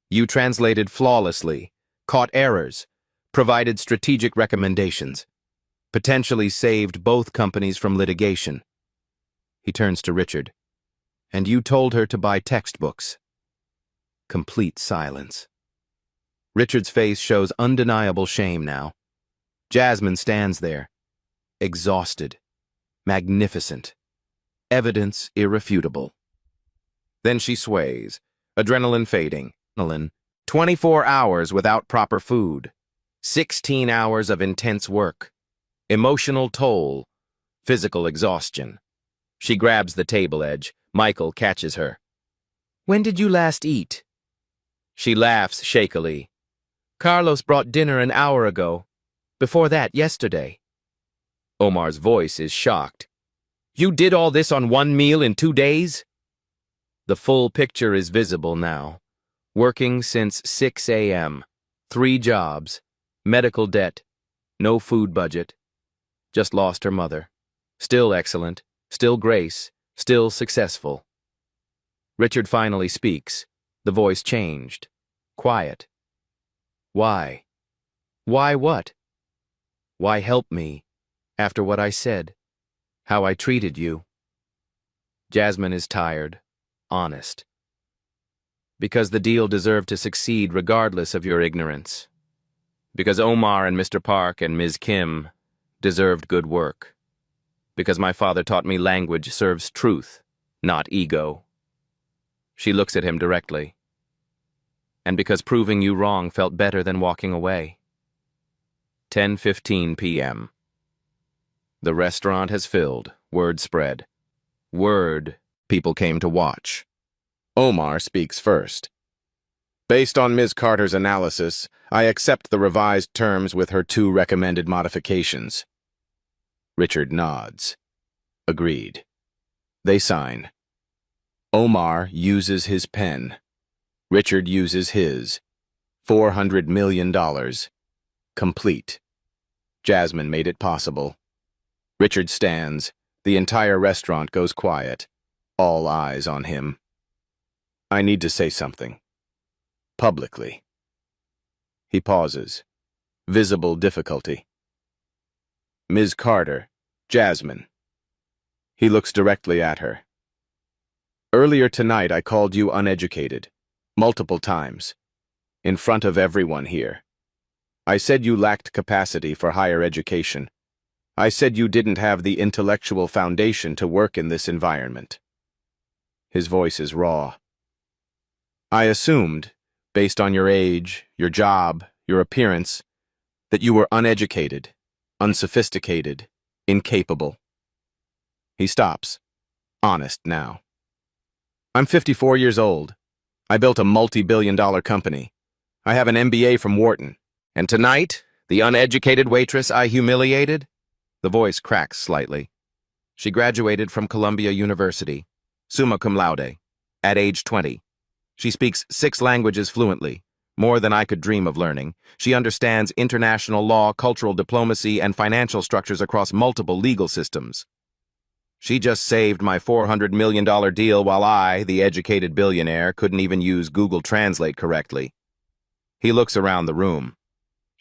You translated flawlessly, caught errors, provided strategic recommendations, potentially saved both companies from litigation. He turns to Richard. And you told her to buy textbooks. Complete silence. Richard's face shows undeniable shame now. Jasmine stands there, exhausted, magnificent, evidence irrefutable. Then she sways, adrenaline fading. 24 hours without proper food, 16 hours of intense work, emotional toll, physical exhaustion. She grabs the table edge. Michael catches her. When did you last eat? She laughs shakily. Carlos brought dinner an hour ago. Before that, yesterday. Omar's voice is shocked. You did all this on 1 meal in 2 days? The full picture is visible now. Working since 6 a.m., 3 jobs, medical debt, no food budget. Just lost her mother. Still excellent, still grace, still successful. Richard finally speaks. The voice changed. Quiet. Why? Why what? Why help me, after what I said, how I treated you? Jasmine is tired, honest. Because the deal deserved to succeed regardless of your ignorance. Because Omar and Mr. Park and Ms. Kim deserved good work. Because my father taught me language serves truth, not ego. She looks at him directly. And because proving you wrong felt better than walking away. 10:15 p.m. The restaurant has filled, word spread. Word, people came to watch. Omar speaks first. Based on Ms. Carter's analysis, I accept the revised terms with her 2 recommended modifications. Richard nods. Agreed. They sign. Omar uses his pen. Richard uses his. $400 million. Complete. Jasmine made it possible. Richard stands. The entire restaurant goes quiet. All eyes on him. I need to say something. Publicly. He pauses. Visible difficulty. Ms. Carter, Jasmine. He looks directly at her. Earlier tonight I called you uneducated. Multiple times. In front of everyone here. I said you lacked capacity for higher education. I said you didn't have the intellectual foundation to work in this environment. His voice is raw. I assumed, based on your age, your job, your appearance, that you were uneducated, unsophisticated, incapable. He stops, honest now. I'm 54 years old. I built a multi-billion-dollar company. I have an MBA from Wharton. And tonight, the uneducated waitress I humiliated? The voice cracks slightly. She graduated from Columbia University, summa cum laude, at age 20. She speaks 6 languages fluently, more than I could dream of learning. She understands international law, cultural diplomacy, and financial structures across multiple legal systems. She just saved my $400 million deal while I, the educated billionaire, couldn't even use Google Translate correctly. He looks around the room.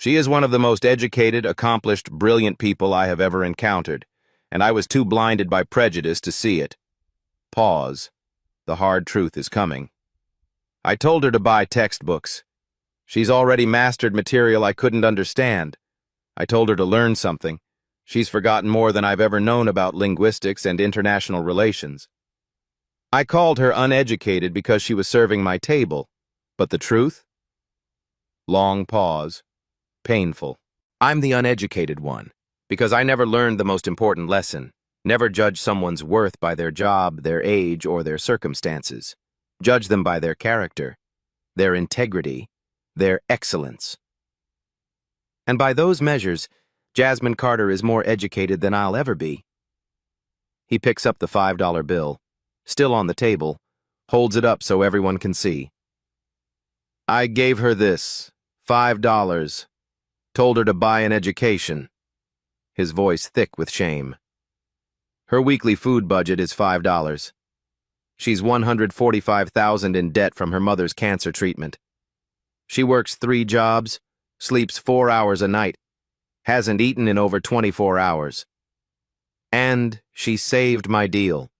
She is one of the most educated, accomplished, brilliant people I have ever encountered, and I was too blinded by prejudice to see it. Pause. The hard truth is coming. I told her to buy textbooks. She's already mastered material I couldn't understand. I told her to learn something. She's forgotten more than I've ever known about linguistics and international relations. I called her uneducated because she was serving my table. But the truth? Long pause. Painful. I'm the uneducated one, because I never learned the most important lesson. Never judge someone's worth by their job, their age, or their circumstances. Judge them by their character, their integrity, their excellence. And by those measures, Jasmine Carter is more educated than I'll ever be. He picks up the $5 bill, still on the table, holds it up so everyone can see. I gave her this, $5. Told her to buy an education. His voice thick with shame. Her weekly food budget is $5. She's $145,000 in debt from her mother's cancer treatment. She works 3 jobs, sleeps 4 hours a night, hasn't eaten in over 24 hours. And she saved my deal,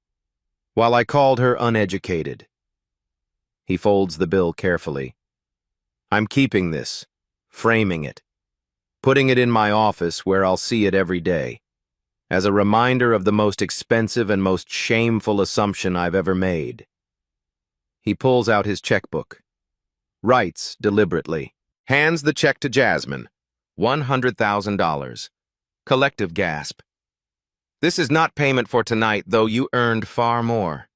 while I called her uneducated. He folds the bill carefully. I'm keeping this, framing it, putting it in my office where I'll see it every day, as a reminder of the most expensive and most shameful assumption I've ever made. He pulls out his checkbook, writes deliberately, hands the check to Jasmine, $100,000. Collective gasp. This is not payment for tonight, though you earned far more.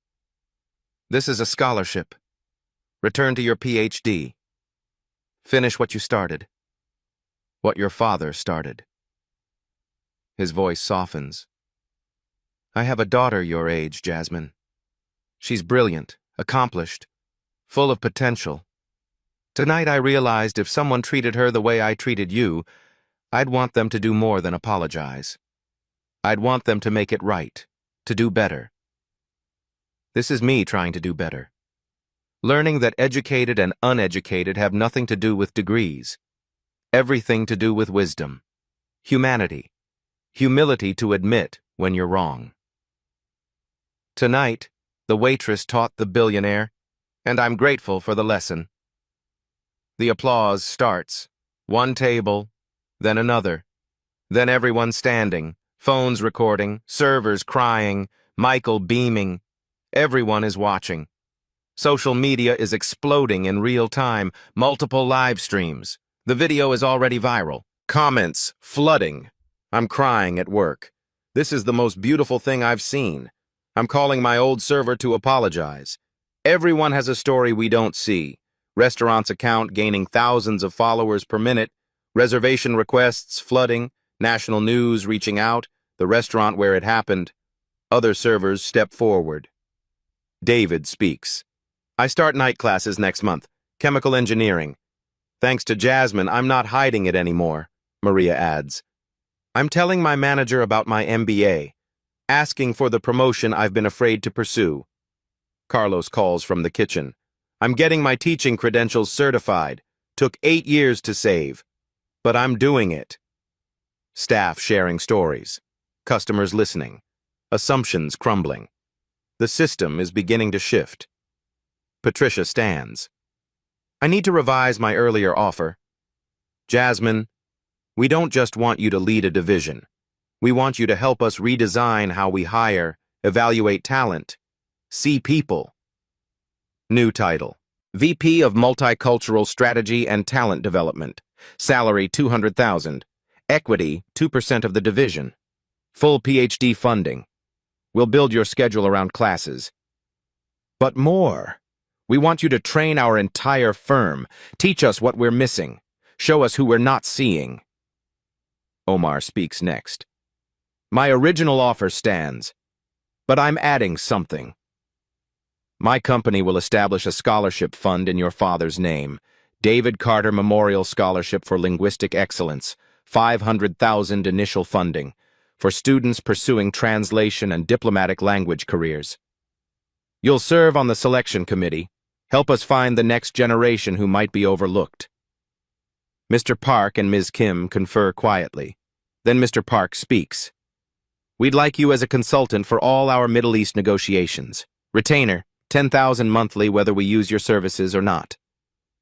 This is a scholarship. Return to your PhD. Finish what you started. What your father started. His voice softens. I have a daughter your age, Jasmine. She's brilliant, accomplished, full of potential. Tonight I realized if someone treated her the way I treated you, I'd want them to do more than apologize. I'd want them to make it right, to do better. This is me trying to do better. Learning that educated and uneducated have nothing to do with degrees. Everything to do with wisdom, humanity, humility to admit when you're wrong. Tonight, the waitress taught the billionaire, and I'm grateful for the lesson. The applause starts. One table, then another, then everyone standing, phones recording, servers crying, Michael beaming. Everyone is watching. Social media is exploding in real time, multiple live streams. The video is already viral. Comments flooding. I'm crying at work. This is the most beautiful thing I've seen. I'm calling my old server to apologize. Everyone has a story we don't see. Restaurant's account gaining thousands of followers per minute, reservation requests flooding, national news reaching out, the restaurant where it happened. Other servers step forward. David speaks. I start night classes next month, chemical engineering. Thanks to Jasmine, I'm not hiding it anymore, Maria adds. I'm telling my manager about my MBA, asking for the promotion I've been afraid to pursue. Carlos calls from the kitchen. I'm getting my teaching credentials certified. Took 8 years to save. But I'm doing it. Staff sharing stories. Customers listening. Assumptions crumbling. The system is beginning to shift. Patricia stands. I need to revise my earlier offer. Jasmine, we don't just want you to lead a division. We want you to help us redesign how we hire, evaluate talent, see people. New title. VP of Multicultural Strategy and Talent Development. Salary $200,000. Equity 2% of the division. Full PhD funding. We'll build your schedule around classes. But more. We want you to train our entire firm. Teach us what we're missing. Show us who we're not seeing. Omar speaks next. My original offer stands, but I'm adding something. My company will establish a scholarship fund in your father's name, David Carter Memorial Scholarship for Linguistic Excellence, $500,000 initial funding, for students pursuing translation and diplomatic language careers. You'll serve on the selection committee, help us find the next generation who might be overlooked. Mr. Park and Ms. Kim confer quietly. Then Mr. Park speaks. We'd like you as a consultant for all our Middle East negotiations. Retainer, $10,000 monthly whether we use your services or not.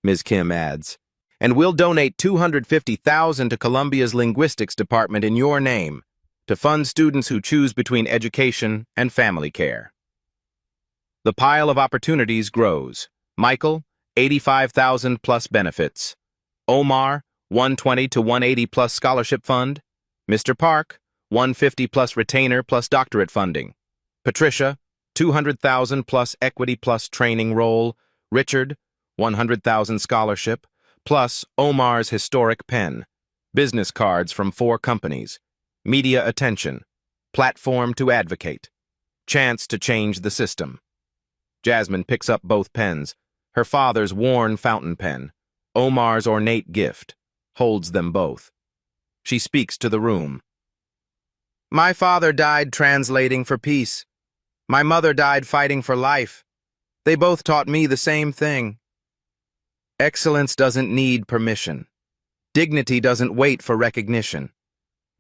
Ms. Kim adds, and we'll donate $250,000 to Columbia's linguistics department in your name to fund students who choose between education and family care. The pile of opportunities grows. Michael, $85,000 plus benefits. Omar, $120 to $180 plus scholarship fund. Mr. Park, $150 plus retainer plus doctorate funding. Patricia, $200,000 plus equity plus training role. Richard, $100,000 scholarship, plus Omar's historic pen. Business cards from 4 companies. Media attention. Platform to advocate. Chance to change the system. Jasmine picks up both pens. Her father's worn fountain pen. Omar's ornate gift. Holds them both. She speaks to the room. My father died translating for peace. My mother died fighting for life. They both taught me the same thing. Excellence doesn't need permission. Dignity doesn't wait for recognition.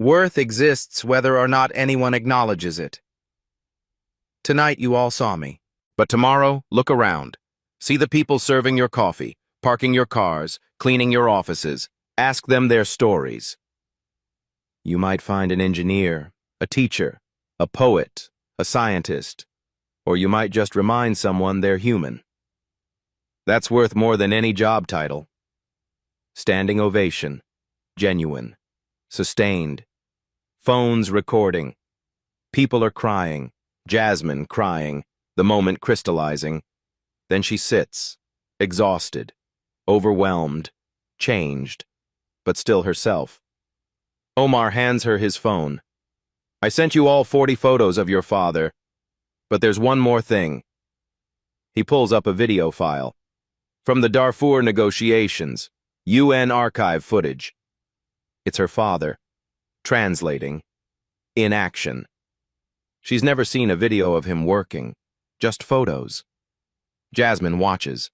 Worth exists whether or not anyone acknowledges it. Tonight you all saw me. But tomorrow, look around. See the people serving your coffee, parking your cars, cleaning your offices. Ask them their stories. You might find an engineer, a teacher, a poet, a scientist, or you might just remind someone they're human. That's worth more than any job title. Standing ovation, genuine, sustained. Phones recording. People are crying, Jasmine crying, the moment crystallizing. Then she sits, exhausted, overwhelmed, changed, but still herself. Omar hands her his phone. I sent you all 40 photos of your father, but there's one more thing. He pulls up a video file. From the Darfur negotiations, UN archive footage. It's her father, translating, in action. She's never seen a video of him working, just photos. Jasmine watches.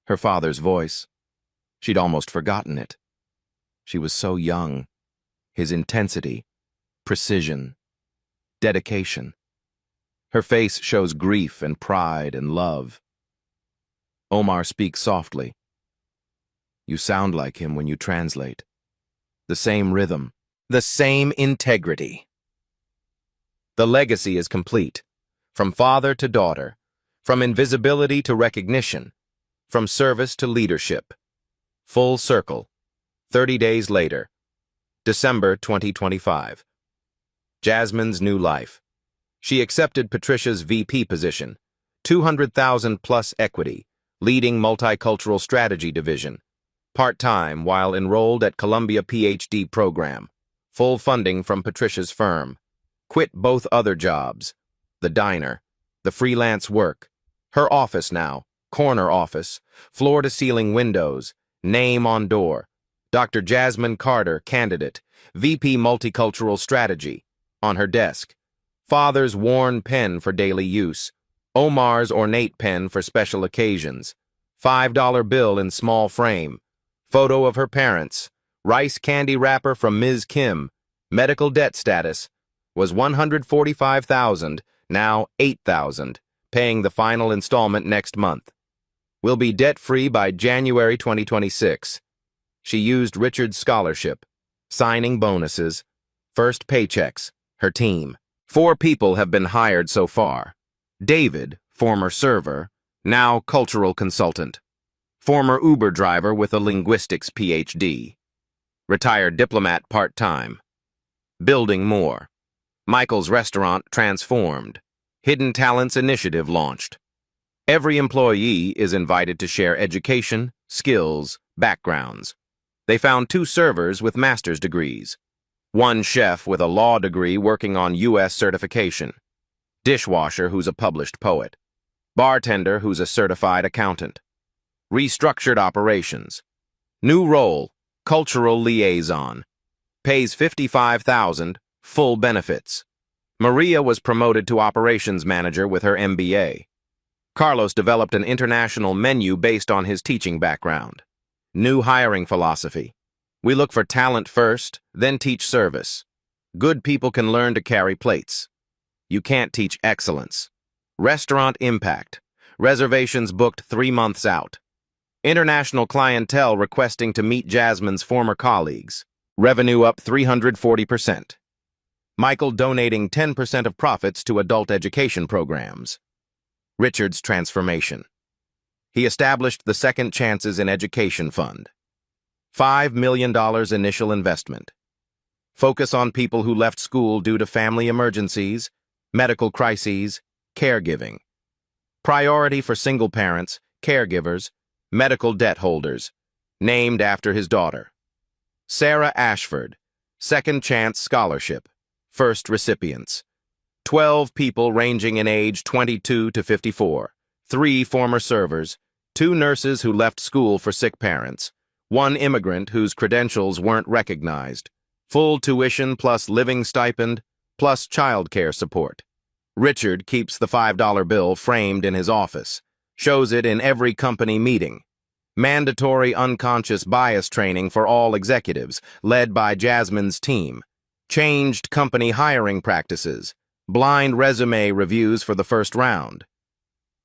Her father's voice. She'd almost forgotten it. She was so young. His intensity, precision, dedication. Her face shows grief and pride and love. Omar speaks softly. You sound like him when you translate. The same rhythm, the same integrity. The legacy is complete. From father to daughter, from invisibility to recognition, from service to leadership. Full circle. 30 days later. December 2025. Jasmine's new life. She accepted Patricia's VP position, $200,000 plus equity, leading multicultural strategy division, part-time while enrolled at Columbia PhD program, full funding from Patricia's firm, quit both other jobs, the diner, the freelance work, her office now, corner office, floor-to-ceiling windows, name on door, Dr. Jasmine Carter, candidate, VP Multicultural Strategy, on her desk, father's worn pen for daily use, Omar's ornate pen for special occasions, $5 bill in small frame, photo of her parents, rice candy wrapper from Ms. Kim, medical debt status, was $145,000, now $8,000, paying the final installment next month. Will be debt-free by January 2026. She used Richard's scholarship, signing bonuses, first paychecks, her team. 4 people have been hired so far. David, former server, now cultural consultant. Former Uber driver with a linguistics PhD. Retired diplomat part-time. Building more. Michael's restaurant transformed. Hidden Talents Initiative launched. Every employee is invited to share education, skills, backgrounds. They found 2 servers with master's degrees. 1 chef with a law degree working on U.S. certification. Dishwasher who's a published poet. Bartender who's a certified accountant. Restructured operations. New role, cultural liaison. Pays $55,000, full benefits. Maria was promoted to operations manager with her MBA. Carlos developed an international menu based on his teaching background. New hiring philosophy. We look for talent first, then teach service. Good people can learn to carry plates. You can't teach excellence. Restaurant impact. Reservations booked 3 months out. International clientele requesting to meet Jasmine's former colleagues. Revenue up 340%. Michael donating 10% of profits to adult education programs. Richard's transformation. He established the Second Chances in Education Fund. $5 million initial investment. Focus on people who left school due to family emergencies, medical crises, caregiving. Priority for single parents, caregivers, medical debt holders, named after his daughter. Sarah Ashford, Second Chance Scholarship, first recipients. 12 people ranging in age 22 to 54, 3 former servers, 2 nurses who left school for sick parents, 1 immigrant whose credentials weren't recognized, full tuition plus living stipend, plus childcare support. Richard keeps the $5 bill framed in his office, shows it in every company meeting. Mandatory unconscious bias training for all executives, led by Jasmine's team. Changed company hiring practices. Blind resume reviews for the first round.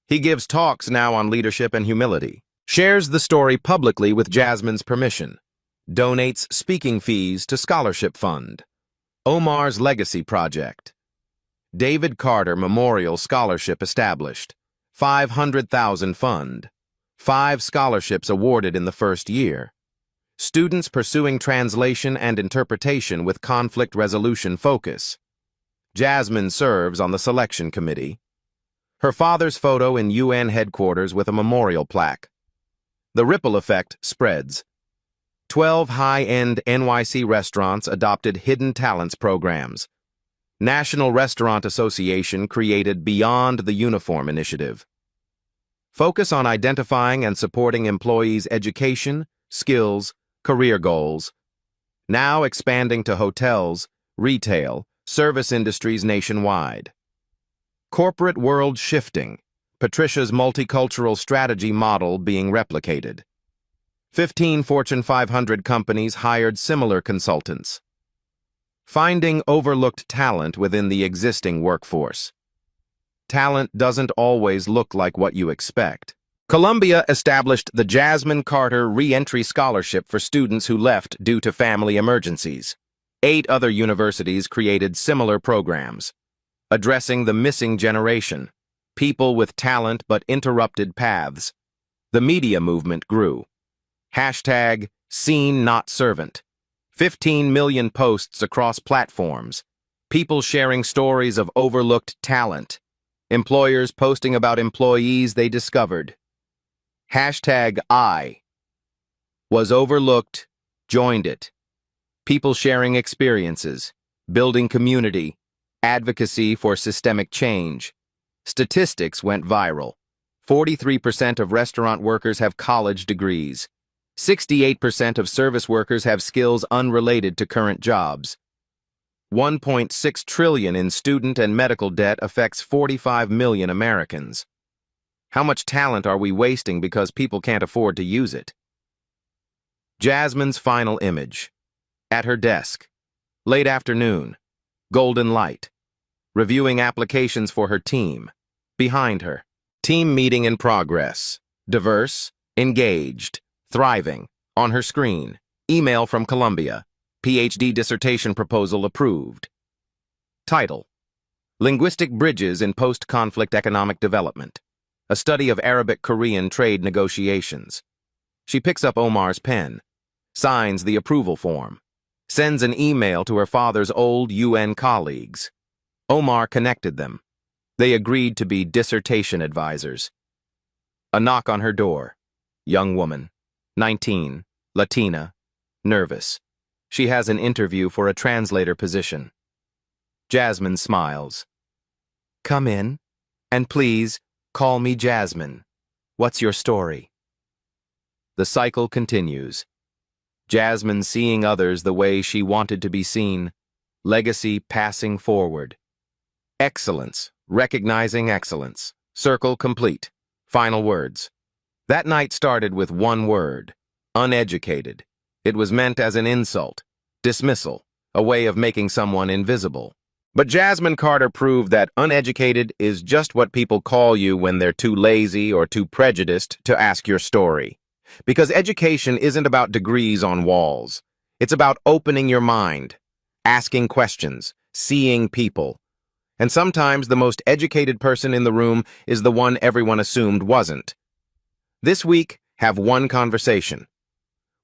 He gives talks now on leadership and humility. Shares the story publicly with Jasmine's permission. Donates speaking fees to scholarship fund. Omar's Legacy Project. David Carter Memorial Scholarship established. $500,000 fund. 5 scholarships awarded in the first year. Students pursuing translation and interpretation with conflict resolution focus. Jasmine serves on the selection committee. Her father's photo in UN headquarters with a memorial plaque. The ripple effect spreads. 12 high-end NYC restaurants adopted Hidden Talents programs. National Restaurant Association created Beyond the Uniform Initiative. Focus on identifying and supporting employees' education, skills, career goals. Now expanding to hotels, retail, service industries nationwide. Corporate world shifting. Patricia's multicultural strategy model being replicated. 15 Fortune 500 companies hired similar consultants. Finding overlooked talent within the existing workforce. Talent doesn't always look like what you expect. Columbia established the Jasmine Carter Re-Entry Scholarship for students who left due to family emergencies. 8 other universities created similar programs, addressing the missing generation, people with talent but interrupted paths. The media movement grew. Hashtag Seen Not Servant. 15 million posts across platforms. People sharing stories of overlooked talent. Employers posting about employees they discovered. Hashtag I was overlooked, joined it. People sharing experiences, building community, advocacy for systemic change. Statistics went viral. 43% of restaurant workers have college degrees. 68% of service workers have skills unrelated to current jobs. 1.6 trillion in student and medical debt affects 45 million Americans. How much talent are we wasting because people can't afford to use it? Jasmine's final image. At her desk. Late afternoon. Golden light. Reviewing applications for her team. Behind her. Team meeting in progress. Diverse, engaged, thriving. On her screen. Email from Columbia. PhD dissertation proposal approved. Title: Linguistic Bridges in Post-Conflict Economic Development. A study of Arabic-Korean trade negotiations. She picks up Omar's pen, signs the approval form, sends an email to her father's old UN colleagues. Omar connected them. They agreed to be dissertation advisors. A knock on her door. Young woman, 19, Latina, nervous. She has an interview for a translator position. Jasmine smiles. Come in, and please, call me Jasmine. What's your story? The cycle continues. Jasmine seeing others the way she wanted to be seen. Legacy passing forward. Excellence, recognizing excellence. Circle complete. Final words. That night started with one word. Uneducated. It was meant as an insult, dismissal, a way of making someone invisible. But Jasmine Carter proved that uneducated is just what people call you when they're too lazy or too prejudiced to ask your story. Because education isn't about degrees on walls. It's about opening your mind, asking questions, seeing people. And sometimes the most educated person in the room is the one everyone assumed wasn't. This week, have one conversation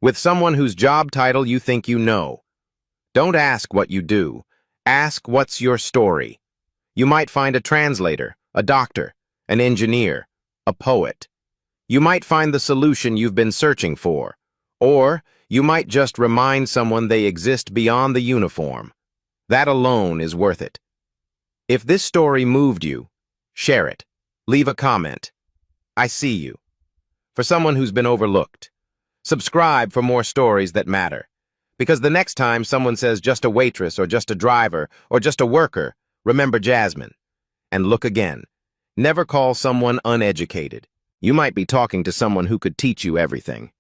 with someone whose job title you think you know. Don't ask what you do. Ask what's your story. You might find a translator, a doctor, an engineer, a poet. You might find the solution you've been searching for. Or you might just remind someone they exist beyond the uniform. That alone is worth it. If this story moved you, share it. Leave a comment. I see you. For someone who's been overlooked. Subscribe for more stories that matter. Because the next time someone says just a waitress or just a driver or just a worker, remember Jasmine. And look again. Never call someone uneducated. You might be talking to someone who could teach you everything.